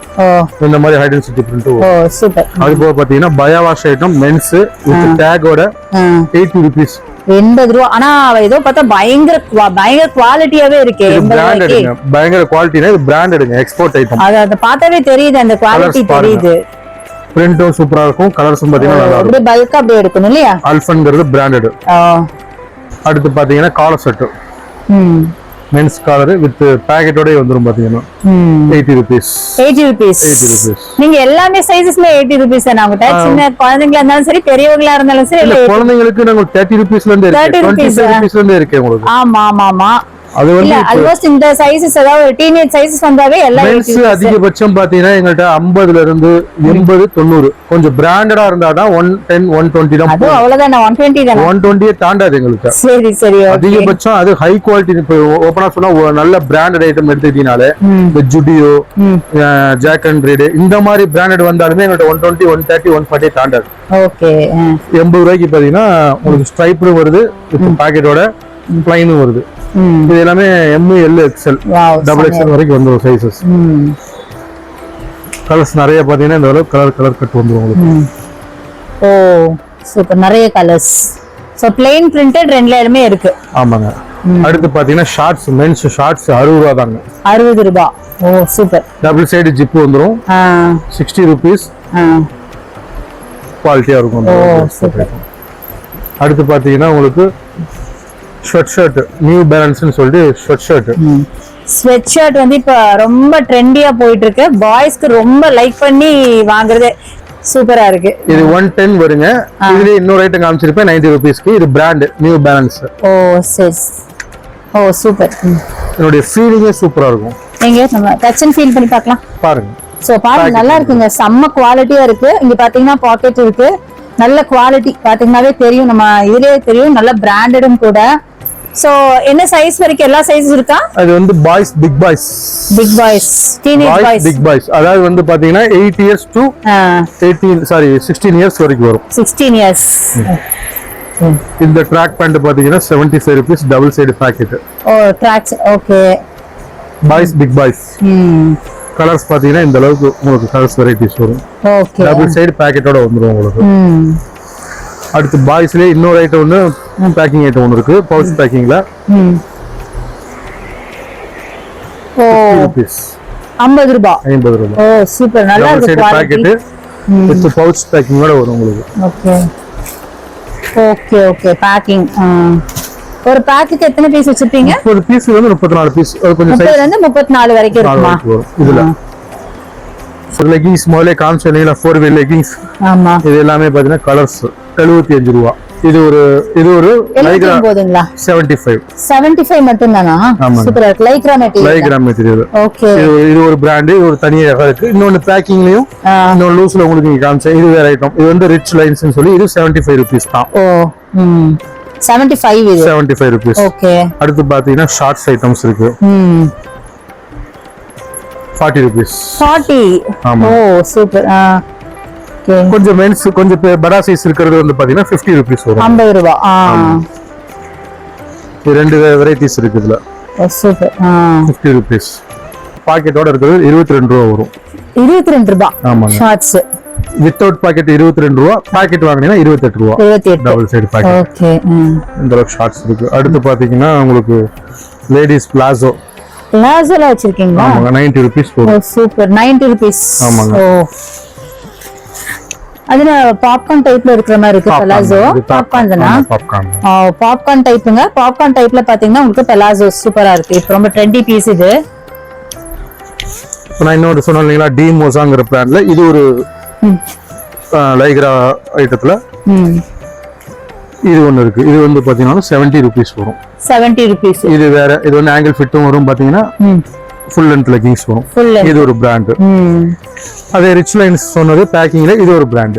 இந்த மாதிரி ஹை டென்சிட்டி பிரிண்ட் வரும். ஓ சூப்பர். அது போக பாத்தீங்கன்னா bio wash item mens with டேகோட 80 rupees. 80 ரூபாய். ஆனா ஏதோ பார்த்தா பயங்கர குவாலிட்டியாவே இருக்கு. பயங்கர குவாலிட்டினா இது பிராண்டடுங்க, எக்ஸ்போர்ட் ஐட்டம். அத பார்த்தாவே தெரியுது, அந்த குவாலிட்டி தெரியுது. பிரிண்டும் சூப்பரா இருக்கும், கலர்ஸும் பாத்தீங்கன்னா நல்லா இருக்கும். அப்படியே பல்கா அப்படியே எடுக்கணும் இல்லையா? அல்ஃபன்ங்கிறது பிராண்டட். அடுத்து பாத்தீங்கன்னா collar set. Mens collar with பேக்கெட்டோட வந்துரும் பாத்தீங்கன்னா 80 rupees. 80 rupees. 80 rupees. நீங்க எல்லாமே சைஸஸ்மே 80 rupees தான் உங்ககிட்ட. சின்ன குழந்தைங்களா இருந்தாலும் சரி பெரியவங்களா இருந்தாலும் சரி. இல்ல குழந்தைங்களுக்கு நாங்க 30 rupeesல இருந்து இருக்கு, 25 rupeesல இருந்து இருக்கு உங்களுக்கு. ஆமா ஆமா ஆமா. அது வந்து ஆல்மோஸ்ட் இந்த சைஸஸ் அதாவது டீனேஜ் சைஸஸ் வந்தாவே எல்லாம் மென்ஸ் அதிகபட்சம் பாத்தீங்கன்னா எங்கள்ட்ட 50ல இருந்து 80 90 கொஞ்சம் பிராண்டடா இருந்தா தான் 110 120 தான். அது அவ்வளவுதான் 120 தான். 120 தாண்டாது எங்களுக்கு. சரி சரி. அதிகபட்சம் அது ஹை குவாலிட்டி. இப்போ ஓபனா சொன்னா நல்ல பிராண்டட் ஐட்டம் எடுத்துக்கிட்டீங்கனாலே இந்த ஜுடியோ, ஜாக் அண்ட் ரீடு இந்த மாதிரி பிராண்டட் வந்தாலுமே எங்கள்ட்ட 120 130 140 தாண்டாது. ஓகே. 80 ரூபாய்க்கு பாத்தீங்கன்னா உங்களுக்கு ஸ்ட்ரைப்டும் வருது, பாக்கெட்டோட பிளைனும் வருது. இது எல்லாமே ML XL டபுள் XL வரைக்கும் வந்துரும் சைஸஸ். கலர்ஸ் நிறைய பாத்தீங்கன்னா இந்த அளவுக்கு கலர் கட் வந்துரும் உங்களுக்கு. ஓ சூப்பர், நிறைய கலர்ஸ். சோ plain printed ரெண்டுலயுமே இருக்கு. ஆமாங்க. அடுத்து பாத்தீங்கன்னா ஷார்ட்ஸ், மென்ஸ் ஷார்ட்ஸ் 60 ரூபாய் தாங்க. 60 ரூபாய். ஓ சூப்பர். டபுள் சைடு ஜிப் வந்துரும். 60 rupees. குவாலிட்டியா இருக்கும். அடுத்து பாத்தீங்கன்னா உங்களுக்கு ஸ்வெட் ஷர்ட், நியூ பேலன்ஸ்னு சொல்லிட்டு ஸ்வெட் ஷர்ட். ஸ்வெட் ஷர்ட் வந்து இப்ப ரொம்ப ட்ரெண்டியா போயிட்டு இருக்கு. பாய்ஸ்க்கு ரொம்ப லைக் பண்ணி வாங்குறது. சூப்பரா இருக்கு. இது 110 வருங்க. இதுல இன்னொரு ஐட்டம் காமிச்சிருப்பேன் 90 rupeesக்கு. இது பிராண்ட் நியூ பேலன்ஸ். ஓ சரி. Oh super. என்னோட ஃபீலிங்கே சூப்பரா இருக்கும். நீங்க நம்ம டச் அண்ட் ஃபீல் பண்ணி பார்க்கலாம். பாருங்க. சோ பாருங்க, நல்லா இருக்குங்க. செம்ம குவாலிட்டியா இருக்கு. இங்க பாத்தீங்கன்னா பாக்கெட் இருக்கு. நல்ல குவாலிட்டி பாத்தீங்கன்னாவே தெரியும், நம்ம இதுலயே தெரியும். நல்ல பிராண்டடும் கூட. சோ என்ன சைஸ் வரைக்கும் எல்லா சைஸஸ் இருக்கா? அது வந்து boys, big boys, big boys, teenage boys, big boys. அதாவது வந்து பாத்தீங்கன்னா 8 years to 16 years வரைக்கும் வரும். 16 years. இந்த ட்ராக் பேண்ட் பாத்தீங்கன்னா 75 rupees double side pocket. Oh tracks. Okay. Boys, big boys. Colours பாத்தீங்கன்னா இந்த அளவுக்கு உங்களுக்கு கலர்ஸ் வெரைட்டிஸ் வரும். ஓகே. டபுள் சைடு பாக்கெட்டோட வந்துரும் உங்களுக்கு. அடுத்து பாய்ஸ்லயே இன்னொரு ஐட்டம் ஒன்று பேக்கிங் ஐட்டம் ஒன்று இருக்கு, பவுச் பேக்கிங்ல. ஓ 50 ரூபாய். 50 ரூபாய். ஓ சூப்பர், நல்லா இருக்கு குவாலிட்டி. வித் பவுச் பேக்கிங்கோட வரும் உங்களுக்கு. Okay okay okay. பேக்கிங் ஒரு பேக்குக்கு எத்தனை பீஸ் வச்சிருப்பீங்க? ஒரு பீஸ் வந்து 34 பீஸ். கொஞ்சம் 30 ல இருந்து 34 வரைக்கும் இருக்குமா இதுல? லெகிங்ஸ் முதல்ல காமிச்சீங்களா, 4 வே லெகிங்ஸ். ஆமா. இது எல்லாமே பாத்தீங்கன்னா கலர்ஸ் 75 ரூபாய். இது ஒரு லைக்ரா போதுங்களா? 75 மட்டும் தானா? சூப்பரா இருக்கு. Lycra material. ஓகே. இது ஒரு பிராண்ட். இது ஒரு தனியாக இருக்கு. இன்னொன்னு பேக்கிங்லயும் இன்னொரு லூஸ்ல உங்களுக்கு நீங்க காமிச்சேன். இது வேற ஐட்டம். இது வந்து ரிச் லைன்ஸ்னு சொல்லி இது 75 rupees தான். ஓ 75 இது 75 rupees. ஓகே. அடுத்து பாத்தீங்கன்னா ஷார்ட்ஸ் ஐட்டம்ஸ் இருக்கு. 40 rupees. 40. ஓ சூப்பர். கொஞ்சம் மென்ஸ் கொஞ்சம் படா சைஸ் இருக்கிறது வந்து பாத்தீங்கன்னா 50 rupees வரும். 50 ரூபாய். இது ரெண்டு வெரைட்டிஸ் இருக்கு இதுல. ஓ சூப்பர். 50 rupees. பாக்கெட்டோட இருக்கிறது 22 ரூபாய் வரும். 22 ரூபாய். ஆமா. ஷார்ட்ஸ் வித்தவுட் பாக்கெட் 22 ரூபாய். பாக்கெட் வாங்குனீங்கன்னா 28 ரூபாய். 28 டபுள் சைடு பாக்கெட். ஓகே. இந்த அளவுக்கு ஷார்ட்ஸ் இருக்கு. அடுத்து பாத்தீங்கன்னா உங்களுக்கு லேடிஸ் பிளாசோ. பிளாசோல வச்சிருக்கீங்களா? ஆமாங்க. 90 rupees வரும். ஓ சூப்பர். 90 rupees. ஆமாங்க. ஓ அதுல பாப்கார்ன் டைப்ல இருக்கிற மாதிரி இருக்கு பெலாசோ. பாப்கார்ன் தானா? பாப்கார்ன். பாப்கார்ன் டைப்புங்க. பாப்கார்ன் டைப்ல பாத்தீங்கன்னா உங்களுக்கு பெலாசோ சூப்பரா இருக்கு. இப்போ ரொம்ப ட்ரெண்டி பீஸ் இது. நான் இன்னொரு சொன்னேன் இல்லைங்களா, டிமோசாங்கிற பிராண்ட்ல இது ஒரு லைக்ரா ஐட்டத்துல இது ஒண்ணு இருக்கு. இது வந்து பாத்தீங்கன்னா 70 rupees வரும். 70 rupees. இது வேற. இது வந்து ஆங்கிள் ஃபிட்டும் வரும் பாத்தீங்கன்னா. ஃபுல் லென்த் லெகிங்ஸ் வரும். இது ஒரு பிராண்ட். அதே ரிச் லைன்ஸ் சொன்னது பேக்கிங்ல இது ஒரு பிராண்ட்.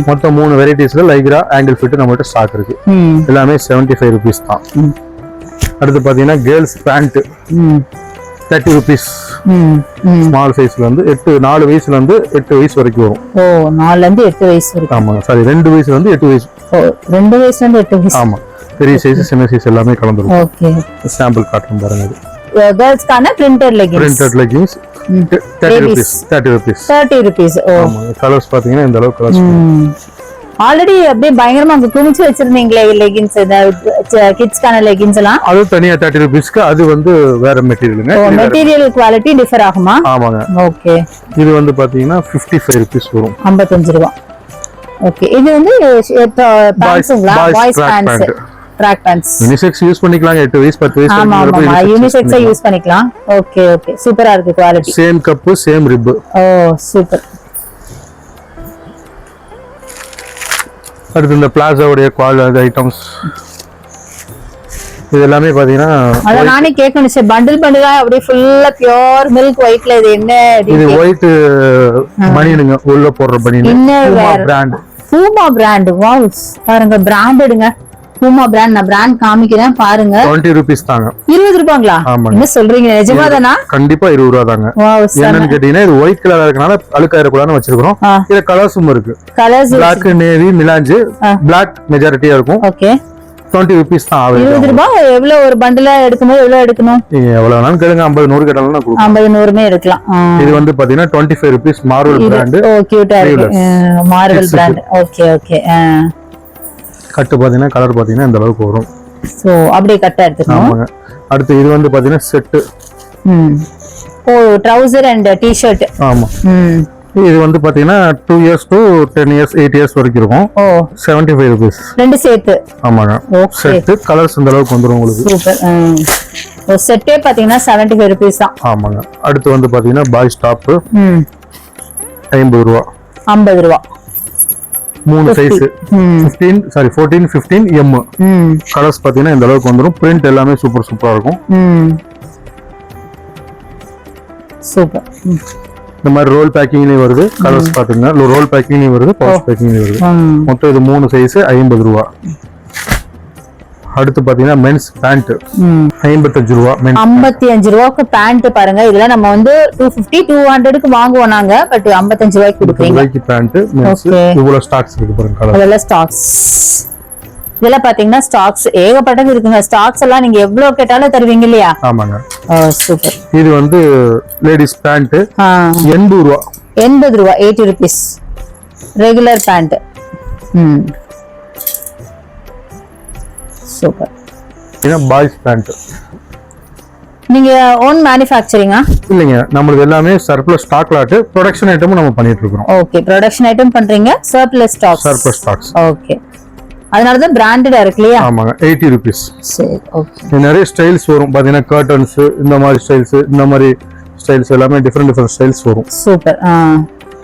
மொத்தம் 3 வெரைட்டிஸ்ல லைக்ரா ஆங்கிள் ஃபிட் நம்மகிட்ட ஸ்டாக் இருக்கு. எல்லாமே 75 rupees தான். அடுத்து பாத்தீங்கன்னா கேர்ள்ஸ் பேண்ட் 30 rupees. ஸ்மால் சைஸ்ல வந்து 4 வயசுல இருந்து 8 வயசு வரைக்கும் வரும். ஓ 4ல இருந்து 8 வயசு வரைக்கும். ஆமா சாரி 2 வயசுல இருந்து 8 வயசு. ஓ 2 வயசுல இருந்து 8 வயசு. ஆமா. பெரிய சைஸ் சின்ன சைஸ் எல்லாமே கலந்துரும். ஓகே. சாம்பிள் காட்டும் பாருங்க. இது கேர்ள்ஸ்க்கான printed leggings. Printed leggings 30 rupees. 30 rupees. Oh ஆமா. கலர்ஸ் பாத்தீங்கன்னா இந்த அளவுக்கு கலர்ஸ். ஆல்ரெடி அப்படியே பயங்கரமா அங்க குமிச்சு வச்சிருந்தீங்களே லெகின்ஸ், கிட்ஸ்க்கான லெகின்ஸ் எல்லாம். அது தனியா 30 rupeesக்கு. அது வந்து வேற மெட்டீரியலுங்க. மெட்டீரியல் குவாலிட்டி டிஃபர் ஆகுமா? ஆமாங்க. ஓகே. இது வந்து பாத்தீங்கன்னா 55 rupees வரும். 55 ரூபாய். ஓகே. இது வந்து பேண்ட்ஸ்ங்களா? Boys pants. Track pants unisex use பண்ணிக்கலாங்க 8 வயசு 10 வயசு ஆமா ஆமா யூனிசெக்ஸா யூஸ் பண்ணிக்கலாம். ஓகே ஓகே சூப்பரா இருக்கு quality. Same cup same rib. Oh super. அடுத்து இந்த பிளாசாவுடைய குவாலிட்டி ஐட்டம்ஸ் இது எல்லாமே பாத்தீங்கன்னா அத நானே கேட்கணும் சார். பண்டிலா அப்படியே ஃபுல்லா பியூர் மில்க் ஒயிட்ல இது என்ன? இது ஒயிட் பனியனுங்க உள்ள போடுற பனியன். பிராண்ட் பூமா பிராண்ட். வாவ் பாருங்க பிராண்டடுங்க. பூமா பிராண்ட். நான் பிராண்ட் காமிக்கிறேன் பாருங்க. 20 ரூபீஸ் தாங்க. 20 ரூபாங்களா? என்ன சொல்றீங்க நிஜமாதானா? கண்டிப்பா 20 ரூபா தாங்க. என்னன்னு கேட்டீங்கன்னா இது ஒயிட் கலரா இருக்கனால அழுக்காயிரக்கூடாதுன்னு வச்சிருக்கோம். இதுல கலர்ஸும் இருக்கு. கலர்ஸ் பிளாக் நேவி மிலாஞ்சு பிளாக் மெஜாரிட்டியா இருக்கும். ஓகே 20 ரூபீஸ் தான் ஆகுது. 20 ரூபாய். எவ்வளவு ஒரு பண்டிலா எடுக்கும்போது எவ்வளவு எடுக்கணும்? நீங்க எவ்வளவு வேணாலும் கேளுங்க. 50 100 கேட்டாலும் நான் கொடுப்பேன். 50 100மே எடுக்கலாம். இது வந்து பாத்தீங்கன்னா 25 ரூபீஸ் மார்வல் பிராண்ட். ஓ கியூட்டா இருக்கு Marvel brand. Okay okay. Cut பாத்தீங்கன்னா கலர் பாத்தீங்கன்னா இந்த அளவுக்கு வரும். சோ அப்படியே கட்டா எடுத்துக்கணும். ஆமாங்க. அடுத்து இது வந்து பாத்தீங்கன்னா செட். ஓ ட்ரவுசர் அண்ட் டி-ஷர்ட். ஆமா. இது வந்து பாத்தீங்கன்னா 2 இயர்ஸ் to 10 இயர்ஸ் 8 இயர்ஸ் வரைக்கும் இருக்கும். ஓ 75 ரூபீஸ். ரெண்டு சேர்த்து. ஆமாங்க. செட் கலர்ஸ் இந்த அளவுக்கு வந்துரும் உங்களுக்கு. சூப்பர். ஓ செட்டே பாத்தீங்கன்னா 75 ரூபீஸ் தான். ஆமாங்க. அடுத்து வந்து பாத்தீங்கன்னா பாய்ஸ் டாப் 50 ரூபாய். 50 ரூபாய். மூணு சைஸ் 14 15 எம். கலர்ஸ் பாத்தீங்கன்னா இந்த அளவுக்கு வந்துரும். பிரிண்ட் எல்லாமே சூப்பர் சூப்பரா இருக்கும். சூப்பர். இந்த மாதிரி ரோல் பேக்கிங்லயும் வருது. கலர்ஸ் பாத்துங்க ரோல் பேக்கிங்லயும் வருது பவுச் பேக்கிங்லயும் வருது. மொத்தம் இது 3 சைஸ் 50 ரூபாய். அடுத்து பாத்தீங்கன்னா மென்ஸ் பேண்ட் 55 ரூபாய். 55 ரூபாய்க்கு பேண்ட் பாருங்க. இதுல நம்ம வந்து 250 200க்கு வாங்குவோம் நாங்க. பட் 55 ரூபாய்க்கு கொடுக்குறீங்க. பேண்ட் மென்ஸ் இவ்வளவு ஸ்டாக்ஸ் இருக்கு பாருங்க. கலர் அதெல்லாம் ஸ்டாக்ஸ். இதெல்லாம் பாத்தீங்கன்னா ஸ்டாக்ஸ் ஏகப்பட்டது இருக்குங்க. ஸ்டாக்ஸ் எல்லாம் நீங்க எவ்வளவு கேட்டாலும் தருவீங்க இல்லையா? ஆமாங்க. சூப்பர். இது வந்து லேடிஸ் பேண்ட் 80 ரூபாய். 80 ரூபாய் 80 ரூபீஸ் ரெகுலர் பேண்ட். சூப்பர். இது பாய்ஸ் பேண்ட். நீங்க ஓன் மேனுஃபேக்சரிங்கா? இல்லைங்க நம்மளுக்கு எல்லாமே சர்ப்ளஸ் ஸ்டாக் லாட் ப்ரொடக்ஷன் ஐட்டமும் நம்ம பண்ணிட்டு இருக்கோம். ஓகே ப்ரொடக்ஷன் ஐட்டம் பண்றீங்க. Surplus stocks. ஓகே அதனால தான் பிராண்டடா இருக்கு இல்லையா? ஆமாங்க. 80 ரூபீஸ். சரி ஓகே. நிறைய ஸ்டைல்ஸ் வரும் பாத்தீங்கன்னா கர்டன்ஸ் இந்த மாதிரி ஸ்டைல்ஸ் இந்த மாதிரி ஸ்டைல்ஸ் எல்லாமே டிஃபரெண்ட் ஸ்டைல்ஸ் வரும். சூப்பர்.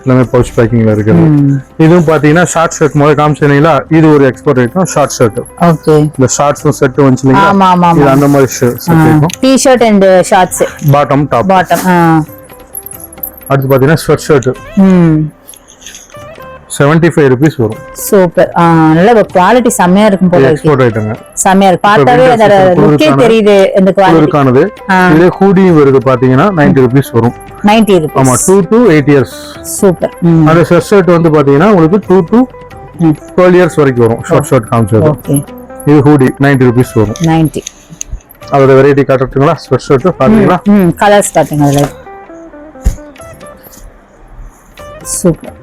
எல்லாமே பவுச் பேக்கிங்ல இருக்கு. இதுவும் பாத்தீங்கன்னா ஷார்ட் ஷர்ட் முதல்ல காமிச்சீங்களா? இது ஒரு export item short shirt. Okay இந்த ஷார்ட்ஸும் செட் வந்துச்சுங்களா? ஆமா ஆமா. இது அந்த மாதிரி செட் இருக்கும். T-shirt and shorts bottom top. அடுத்து பாத்தீங்கன்னா ஸ்வெட் ஷர்ட் 75 ரூபீஸ் வரும். சூப்பர். நல்ல குவாலிட்டி செமையா இருக்கும் போல இருக்கு. எக்ஸ்போர்ட் ஐட்டங்க செமையா இருக்கு. பார்த்தாவே அந்த லுக்கே தெரியுது இந்த குவாலிட்டி. இருக்கானது. இதுல ஹூடி வருது பாத்தீங்கன்னா 90 ரூபீஸ் வரும். 90 ரூபீஸ். ஆமா 2 to 8 இயர்ஸ். சூப்பர். அந்த ஷர்ட் ஷர்ட் வந்து பாத்தீங்கன்னா உங்களுக்கு 2 to 12 இயர்ஸ் வரைக்கும் வரும். ஷார்ட் ஷர்ட் காமிச்சது. ஓகே. இது ஹூடி 90 ரூபீஸ் வரும். 90. அதோட வெரைட்டி காட்டுறீங்களா? ஸ்வெட் ஷர்ட் பாத்தீங்களா? கலர்ஸ் காட்டுங்க அதுல. சூப்பர்.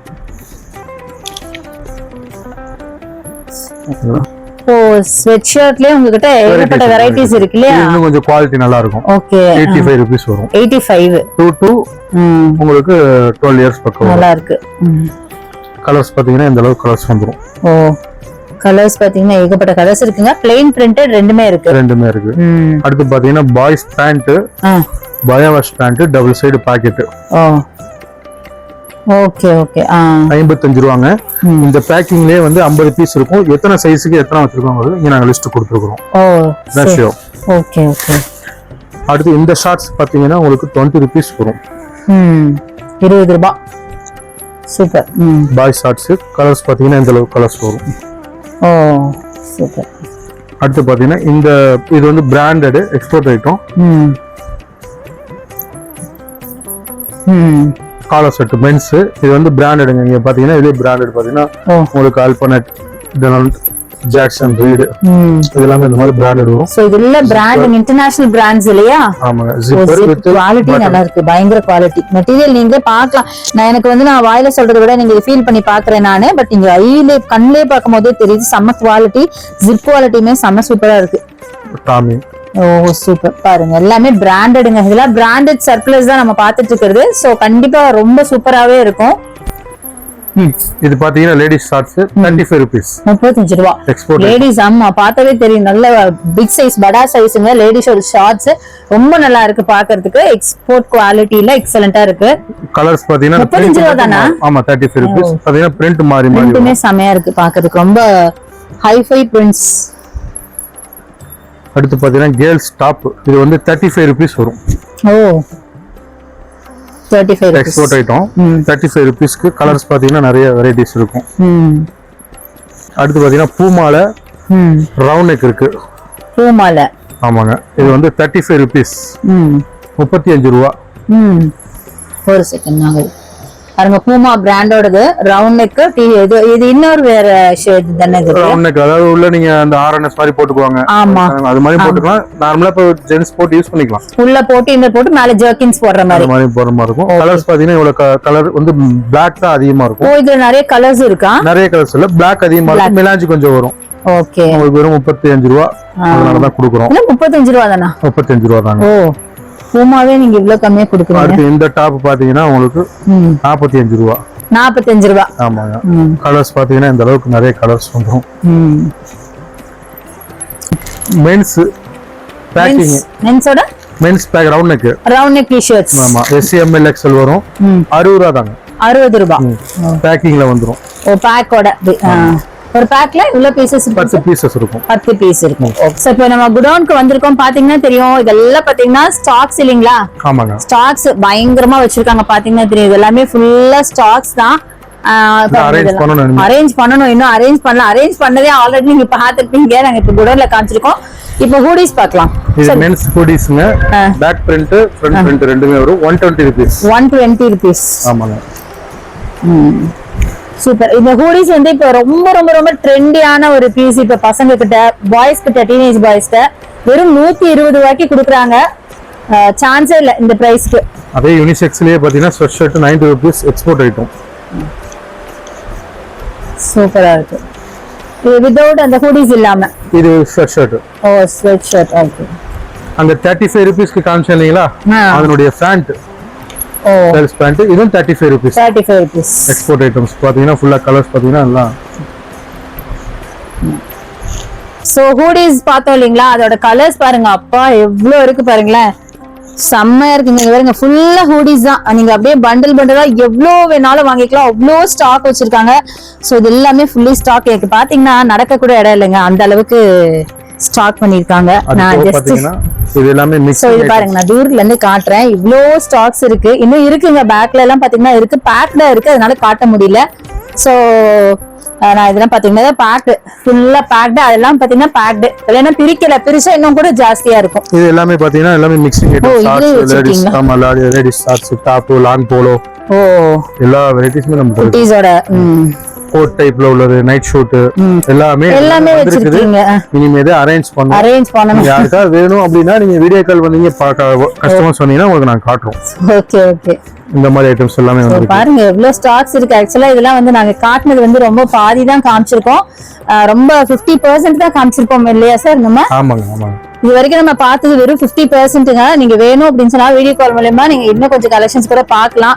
ஓ ஸ்வெட் ஷர்ட்லயே உங்ககிட்ட ஏகப்பட்ட வெரைட்டிஸ் இருக்கு இல்லையா? இன்னும் கொஞ்சம் குவாலிட்டி நல்லா இருக்கும். ஓகே 85 ரூபீஸ் வரும். 85 2 to உங்களுக்கு 12 இயர்ஸ் பக்கம் நல்லா இருக்கு. கலர்ஸ் பாத்தீங்கன்னா இந்த அளவுக்கு கலர்ஸ் வந்துரும். ஓ கலர்ஸ் பாத்தீங்கன்னா ஏகப்பட்ட கலர்ஸ் இருக்குங்க. பிளைன் பிரிண்டட் ரெண்டுமே இருக்கு. அடுத்து பாத்தீங்கன்னா boys pant biowash pant double side pocket. Okay okay. 55 ரூபாங்க. இந்த பேக்கிங்லயே வந்து 50 பீஸ் இருக்கும். எத்தனை சைஸ்க்கு எத்தனை வச்சிருக்கோம் இங்க நாங்க லிஸ்ட் கொடுத்துருக்கோம். ரேஷியோ. Okay okay. அடுத்து இந்த ஷார்ட்ஸ் பாத்தீங்கன்னா உங்களுக்கு 20 ரூபீஸ் வரும். 20 ரூபாய். சூப்பர். பாய் ஷார்ட்ஸ் கலர்ஸ் பாத்தீங்கன்னா இந்த அளவுக்கு கலர்ஸ் வரும். ஓ சூப்பர். அடுத்து பாத்தீங்கன்னா இந்த இது வந்து branded export item. Collar set men's. இது வந்து பிராண்டடுங்க. இங்க பாத்தீங்கன்னா இதே பிராண்டட் பாத்தீங்கன்னா உங்களுக்கு ஆல்பனட் டொனால்ட் ஜாக்சன் ரீட் இதெல்லாம் இந்த மாதிரி பிராண்டட் வரும். சோ இதெல்லாம் பிராண்ட் இன்டர்நேஷனல் பிராண்ட்ஸ் இல்லையா? ஆமாங்க. ஜிப்பர் வித் குவாலிட்டி நல்லா இருக்கு. பயங்கர குவாலிட்டி. மெட்டீரியல் நீங்களே பார்க்கலாம். நான் வாயில சொல்றதை விட நீங்க ஃபீல் பண்ணி பாக்குறேன் நானு. பட் நீங்க ஐயிலே கண்ணிலே பார்க்கும்போதே தெரியுது செம்ம குவாலிட்டி. ஜிப் குவாலிட்டியுமே செம்ம சூப்பரா இருக்கு. டாமி. ஓ சூப்பர். பாருங்க எல்லாமே பிராண்டடுங்க. இதெல்லாம் பிராண்டட் சர்ப்ளஸ் தான் நம்ம பார்த்துட்டு இருக்கிறது. சோ கண்டிப்பா ரொம்ப சூப்பராவே இருக்கும். இது பாத்தீங்கன்னா லேடிஸ் ஷார்ட்ஸ் 35 rupees 35 ரூபா. எக்ஸ்போர்ட். லேடிஸ் ஆமா பார்த்தாவே தெரியும், நல்ல பிக் சைஸ் படா சைஸுங்க. லேடிஸோட ஷார்ட்ஸ் ரொம்ப நல்லா இருக்கு பாக்குறதுக்கு, எக்ஸ்போர்ட் குவாலிட்டில எக்ஸலென்ட்டா இருக்கு. கலர்ஸ் பாத்தீங்கன்னா 35 ரூபா தானா? ஆமா 35 rupees. பாத்தீங்கன்னா பிரிண்ட் மாறி மாறி பிரிண்ட்மே செமையா இருக்கு பாக்குறதுக்கு, ரொம்ப ஹைஃபை பிரிண்ட்ஸ். அடுத்து பாத்தீங்கன்னா கேர்ள்ஸ் டாப், இது வந்து 35 rupees வரும். ஓ 35 எக்ஸ்போர்ட் ஐட்டம் 35 rupeesக்கு. கலர்ஸ் பாத்தீங்கன்னா நிறைய வெரைட்டிஸ் இருக்கும். அடுத்து பாத்தீங்கன்னா பூமால ரவுண்ட் நெக் இருக்கு. பூமால ஆமாங்க, இது வந்து 35 rupees 35 ரூபா. ஒரு செகண்ட் நாங்க பாருங்க, பூமா பிராண்டோடது ரவுண்ட் நெக். இது இன்னொரு வேற ஷேட் தானே இது? ரவுண்ட் நெக், அதாவது உள்ள நீங்க அந்த ஆர்என்எஸ் மாதிரி போட்டுக்குவாங்க. ஆமா, அது மாதிரி போட்டுக்கலாம். நார்மலா இப்போ ஜென்ஸ் போட்டு யூஸ் பண்ணிக்கலாம். உள்ள போட்டு இந்த போட்டு மேல ஜர்க்கின்ஸ் போடுற மாதிரி அந்த மாதிரி போடுற மாதிரி இருக்கும். கலர்ஸ் பாத்தீங்கன்னா இவ்வளவு கலர் வந்து பிளாக் தான் அதிகமா இருக்கும். ஓ இதுல நிறைய கலர்ஸ் இருக்கா? நிறைய கலர்ஸ் இல்ல, பிளாக் அதிகமா இருக்கும், மெலாஞ்சி கொஞ்சம் வரும். ஓகே, உங்களுக்கு வெறும் 35 ரூபா. அதனால தான் கொடுக்குறோம். 35 ரூபா தானா? 35 ரூபா தாங்க. ஓ பூமாவே நீங்க இவ்வளவு கம்மியா கொடுக்குறீங்க. அடுத்து இந்த டாப் பாத்தீங்கன்னா உங்களுக்கு 45 ரூபா. 45 ரூபா. ஆமாங்க. கலர்ஸ் பாத்தீங்கன்னா இந்த அளவுக்கு நிறைய கலர்ஸ் வந்துரும். மென்ஸ் பேக்கிங், மென்ஸோட mens pack round neck t-shirts. ஆமா, SML XL வரும். 60 ரூபா தாங்க. 60 ரூபா பேக்கிங்ல வந்துரும். ஓ பேக்கோட. ஒரு பேக்ல இவ்வளவு பீசஸ் இருக்கு? 10 பீசஸ் இருக்கும். 10 பீஸ் இருக்கும். சோ இப்போ நம்ம குடோனுக்கு வந்திருக்கோம். பாத்தீங்கன்னா தெரியும், இதெல்லாம் பாத்தீங்கன்னா ஸ்டாக்ஸ் இல்லீங்களா? ஆமாங்க, ஸ்டாக்ஸ் பயங்கரமா வச்சிருக்காங்க. பாத்தீங்கன்னா தெரியும், இது எல்லாமே ஃபுல்லா ஸ்டாக்ஸ் தான். அரேஞ்ச் பண்ணணும், இன்னும் அரேஞ்ச் பண்ணல. அரேஞ்ச் பண்ணதே ஆல்ரெடி நீங்க பாத்துருப்பீங்க, நாங்க இப்ப குடோன்ல காமிச்சிருக்கோம். இப்போ ஹூடிஸ் பார்க்கலாம். இது மென்ஸ் ஹூடிஸ்ங்க. பேக் பிரிண்ட் ஃப்ரண்ட் பிரிண்ட் ரெண்டுமே வரும். 120 rupees. 120 rupees. ஆமாங்க. சூப்பர். இந்த ஹூடிஸ் வந்து இப்ப ரொம்ப ரொம்ப ரொம்ப ட்ரெண்டியான ஒரு பீஸ். இப்ப பசங்க கிட்ட, பாய்ஸ் கிட்ட, டீனேஜ் பாய்ஸ் கிட்ட வெறும் 120 ரூபாய்க்கு குடுக்குறாங்க. சான்ஸே இல்ல இந்த பிரைஸ்க்கு. அதே யூனிசெக்ஸ்லயே பாத்தீங்கன்னா sweat shirt 90 rupees export item. சூப்பரா இருக்கு. இது வித்அவுட் அந்த ஹூடிஸ் இல்லாம இது ஸ்வெட் ஷர்ட். ஓ ஸ்வெட் ஷர்ட். ஓகே. அங்க 35 rupeesக்கு காமிச்சேன் இல்லீங்களா, அதனுடைய பேண்ட். ஓ செல்ஸ் பேண்ட், இதுவும் 35 rupees. 35 rupees export items. பாத்தீங்கன்னா ஃபுல்லா கலர்ஸ் பாத்தீங்கன்னா எல்லாம். சோ ஹூடிஸ் பார்த்தோம் இல்லீங்களா, அதோட கலர்ஸ் பாருங்க. அப்பா எவ்வளவு இருக்கு பாருங்களேன், செம்மையா இருக்குங்க. இங்க பாருங்க ஃபுல்லா ஹூடிஸ் தான். நீங்க அப்படியே பண்டல் பண்டலா எவ்வளவு வேணாலும் வாங்கிக்கலாம். அவ்வளோ ஸ்டாக் வச்சிருக்காங்க. சோ இது எல்லாமே ஃபுல்லி ஸ்டாக். எனக்கு பாத்தீங்கன்னா நடக்க கூட இடம் இல்லைங்க, அந்த அளவுக்கு ஸ்டாக் பண்ணிருக்காங்க. நான் ஜஸ்ட் இது எல்லாமே மிக்ஸ். சோ இது பாருங்க, நான் தூரத்துல இருந்து காட்டுறேன். இவ்ளோ ஸ்டாக்ஸ் இருக்கு, இன்னும் இருக்குங்க. பேக்ல எல்லாம் பாத்தீங்கன்னா இருக்கு, பேக்ல இருக்கு, அதனால காட்ட முடியல. சோ நான் இதெல்லாம் பாத்தீங்கன்னா பேக்டு, ஃபுல்லா பேக்டு. அதெல்லாம் பாத்தீங்கன்னா பேக்டு, இல்லைன்னா பிரிக்கல, பிரிச்சா இன்னும் கூட ஜாஸ்தியா இருக்கும். இது எல்லாமே பாத்தீங்கன்னா எல்லாமே மிக்சிங் ஐட்டம். லேடிஸ், ஆமா ladies shorts, top, long polo, oh எல்லா வெரைட்டிஸ்மே நம்ம குட்டீஸோட கோட் டைப்ல உள்ளது, நைட் ஷூட் எல்லாமே வச்சிருக்கீங்க. நீங்க இதை அரேஞ்ச் பண்ணணும். யாருக்காவது வேணும் அப்படின்னா நீங்க வீடியோ கால் பண்ணீங்க, கஸ்டமர் சொன்னீங்கன்னா உங்களுக்கு நாங்க காட்டுறோம். Okay okay. இந்த மாதிரி ஐட்டம்ஸ் எல்லாமே வந்து பாருங்க எவ்வளவு ஸ்டாக்ஸ் இருக்கு. ஆக்சுவலா இதெல்லாம் வந்து நாங்க காட்டுனது வந்து ரொம்ப பாதி தான் காமிச்சிருக்கோம். ரொம்ப 50% தான் காமிச்சிருப்போம் இல்லையா சார் நம்ம? ஆமாங்க ஆமாங்க. இது வரைக்கும் நம்ம பார்த்தது வெறும் 50%ங்க. நீங்க வேணும் அப்படின்னு சொன்னா வீடியோ கால் மூலமா நீங்க இன்னும் கொஞ்சம் கலெக்ஷன்ஸ் கூட பார்க்கலாம்.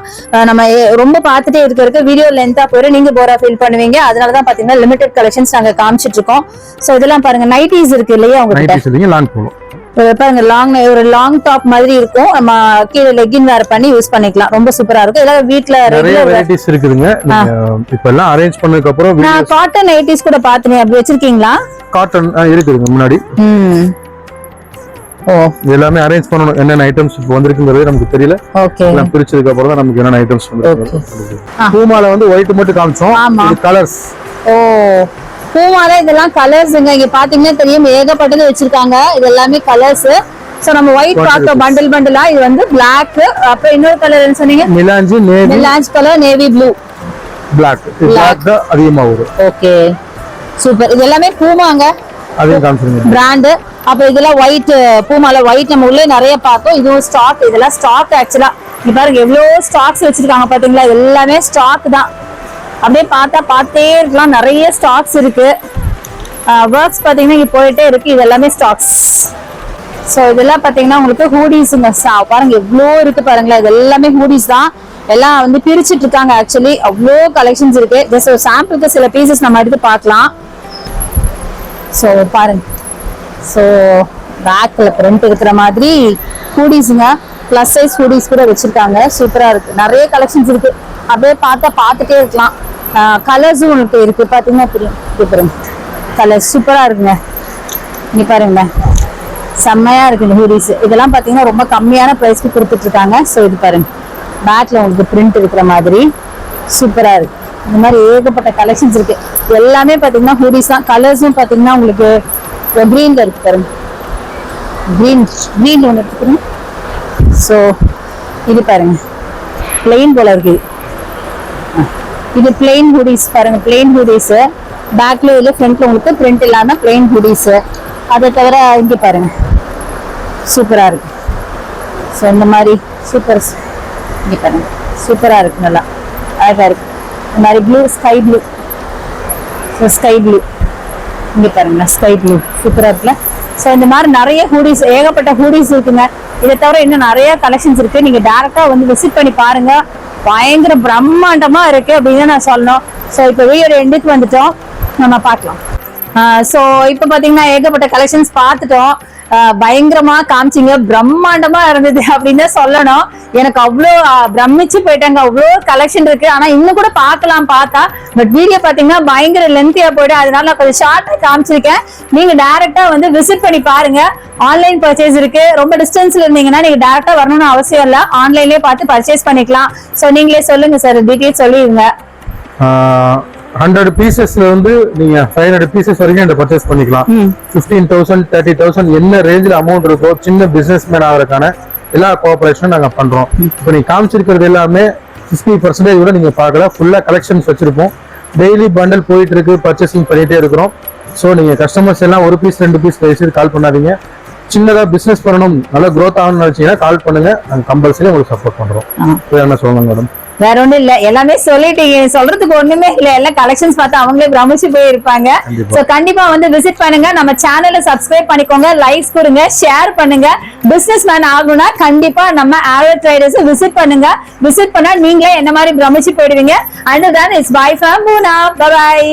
நம்ம ரொம்ப பார்த்துட்டே இருக்க வீடியோ லென்த்தா போயிடும், நீங்க போரா ஃபீல் பண்ணுவீங்க. அதனாலதான் பாத்தீங்கன்னா லிமிடெட் கலெக்ஷன்ஸ் நாங்க காமிச்சிட்டு இருக்கோம். சோ இதெல்லாம் பாருங்க, நைட்டிஸ் இருக்கு இல்லையா உங்ககிட்ட? லாங் போலோ பாருங்க, ஒரு லாங் டாப் மாதிரி இருக்கும். நம்ம கீழே லெகின் வேர் பண்ணி யூஸ் பண்ணிக்கலாம். ரொம்ப சூப்பரா இருக்கும். இதெல்லாம் வீட்ல நிறைய வெரைட்டிஸ் இருக்குதுங்க. இப்ப எல்லாம் அரேஞ்ச் பண்ணதுக்கு அப்புறம் நான் காட்டன் நைட்டிஸ் கூட பாத்தேன். அப்படி வச்சிருக்கீங்களா? காட்டன் இருக்குதுங்க முன்னாடி. ஓ எல்லாமே அரேஞ்ச் பண்ணனும். என்னென்ன ஐட்டம்ஸ் இப்போ வந்திருக்குங்கிறது நமக்கு தெரியல. ஓகே, எல்லாம் பிரிச்சதுக்கு அப்புறம் தான் நமக்கு என்னென்ன ஐட்டம்ஸ் வந்திருக்கு. பூமால வந்து ஒயிட் மட்டும் காமிச்சோம். இது கலர்ஸ். ஓ பூமால இதெல்லாம் கலர்ஸ்ங்க. இங்க பாத்தீங்கன்னா தெரியும், ஏகப்பட்டது வச்சிருக்காங்க. இது எல்லாமே கலர்ஸ். சோ நம்ம ஒயிட் பார்த்தோம் பண்டல் பண்டலா. இது வந்து Black. அப்புறம் இன்னொரு கலர் என்ன சொன்னீங்க? மிலாஞ்ச் கலர், நேவி ப்ளூ, Black தான் அதிகமா வரும். Okay super. இது எல்லாமே பூமாங்க, அதையும் காமிச்சிருங்க பிராண்ட். அப்ப இதெல்லாம் ஒயிட், பூமால ஒயிட் நம்ம உள்ளே நிறைய பார்த்தோம். இதுவும் ஸ்டாக். இதெல்லாம் ஸ்டாக். ஆக்சுவலா இங்க பாருங்க எவ்வளவு ஸ்டாக்ஸ் வச்சிருக்காங்க பாத்தீங்களா? இது எல்லாமே ஸ்டாக் தான். அப்படியே பார்த்தே இருக்கலாம், நிறைய ஸ்டாக்ஸ் இருக்கு. ஒர்க்ஸ் பாத்தீங்கன்னா இங்க போயிட்டே இருக்கு. இது எல்லாமே ஸ்டாக்ஸ். சோ இதெல்லாம் பாத்தீங்கன்னா உங்களுக்கு ஹூடிஸ்ங்க. பாருங்க எவ்வளோ இருக்கு பாருங்களேன். இது எல்லாமே ஹூடிஸ் தான். எல்லாம் வந்து பிரிச்சுட்டு இருக்காங்க. ஆக்சுவலி அவ்வளோ கலெக்ஷன்ஸ் இருக்கு. ஜஸ்ட் ஒரு சாம்பிளுக்கு சில பீசஸ் நம்ம எடுத்து பார்க்கலாம். ஸோ பாருங்க, ஸோ பேக்ல பிரிண்ட் இருக்கிற மாதிரி ஹூடிஸுங்க, பிளஸ் சைஸ் ஹூடிஸ் கூட வச்சிருக்காங்க. சூப்பரா இருக்கு, நிறைய கலெக்ஷன்ஸ் இருக்கு. அப்படியே பார்த்துட்டே இருக்கலாம். கலர்ஸும் உங்களுக்கு இருக்கு, பாத்தீங்கன்னா தெரியும். கலர் சூப்பரா இருக்குங்க. இங்க பாருங்க, செம்மையா இருக்கு இந்த ஹூடிஸ். இதெல்லாம் பாத்தீங்கன்னா ரொம்ப கம்மியான பிரைஸ்க்கு கொடுத்துட்டு இருக்காங்க. ஸோ இது பாருங்க, பேக்ல உங்களுக்கு பிரிண்ட் இருக்கிற மாதிரி சூப்பரா இருக்கு. இந்த மாதிரி ஏகப்பட்ட கலெக்ஷன்ஸ் இருக்கு. எல்லாமே பாத்தீங்கன்னா ஹூடிஸ் தான். கலர்ஸும் பாத்தீங்கன்னா உங்களுக்கு கிரீன்ல இருக்கு பாருங்க, கிரீன் ஒன்று எடுத்துக்கிறேன். ஸோ இது பாருங்க, பிளெயின் போல இருக்கு. இது பிளெயின் ஹூடிஸ் பாருங்க, பிளெயின் ஹூடிஸ். பேக்ல இல்ல ஃப்ரண்ட்ல உங்களுக்கு பிரிண்ட் இல்லாம பிளெயின் ஹூடிஸ். அதை தவிர இங்க பாருங்க, சூப்பரா இருக்கு. ஸோ இந்த மாதிரி சூப்பர், இங்க பாருங்க சூப்பரா இருக்கு, நல்லா அழகா இருக்கு. இந்த மாதிரி blue, sky blue. So sky blue, இங்க பாருங்க ஸ்கை ப்ளூ சூப்பரா இருக்குல்ல. ஸோ இந்த மாதிரி நிறைய ஹூடிஸ், ஏகப்பட்ட ஹூடிஸ் இருக்குங்க. இதை தவிர இன்னும் நிறைய கலெக்ஷன்ஸ் இருக்கு. நீங்க டைரக்டா வந்து விசிட் பண்ணி பாருங்க. பயங்கர பிரம்மாண்டமா இருக்கு அப்படின்னு நான் சொல்லணும். ஸோ இப்போ வீடியோ எண்டுக்கு வந்துட்டோம், நம்ம பார்க்கலாம். ஸோ இப்போ பாத்தீங்கன்னா ஏகப்பட்ட கலெக்ஷன்ஸ் பார்த்துட்டோம். பயங்கரமா காமிச்சிங்க, பிரம்மாண்டமா இருந்தது அப்படின்னு சொல்லணும். எனக்கு அவ்வளோ பிரமிச்சு போயிட்டாங்க. அவ்வளோ கலெக்ஷன் இருக்கு. ஆனா இன்னும் கூட பார்க்கலாம் பார்த்தா, பட் வீடியோ பாத்தீங்கன்னா பயங்கர லென்த்தியா போயிடும். அதனால நான் கொஞ்சம் ஷார்ட்டா காமிச்சிருக்கேன். நீங்க டைரக்டா வந்து விசிட் பண்ணி பாருங்க. ஆன்லைன் பர்ச்சேஸ் இருக்கு. ரொம்ப டிஸ்டன்ஸ்ல இருந்தீங்கன்னா நீங்க டைரக்டா வரணும்னு அவசியம் இல்லை, ஆன்லைன்லயே பார்த்து பர்ச்சேஸ் பண்ணிக்கலாம். ஸோ நீங்களே சொல்லுங்க சார், டீட்டெயில் சொல்லிடுங்க. 100 பீசஸ்ல வந்து நீங்க 500 பீசஸ் வரைக்கும் இந்த பர்ச்சேஸ் பண்ணிக்கலாம். 15,000 30,000 என்ன ரேஞ்சில் அமௌண்ட் இருக்கோ, சின்ன பிசினஸ் மேன் ஆகிறதுக்கான எல்லா கோஆபரேஷனும் நாங்க பண்றோம். இப்போ நீங்க காமிச்சிருக்கிறது எல்லாமே 50% கூட நீங்க பார்க்கல. ஃபுல்லா கலெக்ஷன்ஸ் வச்சிருப்போம். டெய்லி பண்டல் போயிட்டு இருக்கு, பர்ச்சேசிங் பண்ணிட்டே இருக்கிறோம். ஸோ நீங்க கஸ்டமர்ஸ் எல்லாம் 1 பீஸ் 2 பீஸ் பேசி கால் பண்ணாதீங்க. சின்னதா பிசினஸ் பண்ணணும், நல்லா க்ரோத் ஆகணும்னு நினைச்சீங்கன்னா கால் பண்ணுங்க. நாங்க கம்பல்சரி உங்களுக்கு சப்போர்ட் பண்றோம். என்ன சொல்லணும் மேடம்? வேற ஒண்ணும் இல்ல, எல்லாமே சொல்லிட்டீங்க, சொல்றதுக்கு ஒண்ணுமே இல்ல. எல்லாம் கலெக்ஷன்ஸ் பார்த்து அவங்களே பிரமிச்சு போயிருப்பாங்க. சோ கண்டிப்பா வந்து விசிட் பண்ணுங்க. நம்ம சேனலை சப்ஸ்கிரைப் பண்ணிக்கோங்க, லைக்ஸ் கொடுங்க, ஷேர் பண்ணுங்க. பிசினஸ் மேன் ஆகணும்னா கண்டிப்பா நம்ம ஆரோ ட்ரேடர்ஸ் விசிட் பண்ணுங்க. விசிட் பண்ணா நீங்களே என்ன மாதிரி பிரமிச்சு போயிடுவீங்க. And then it's bye from Poona. Bye by.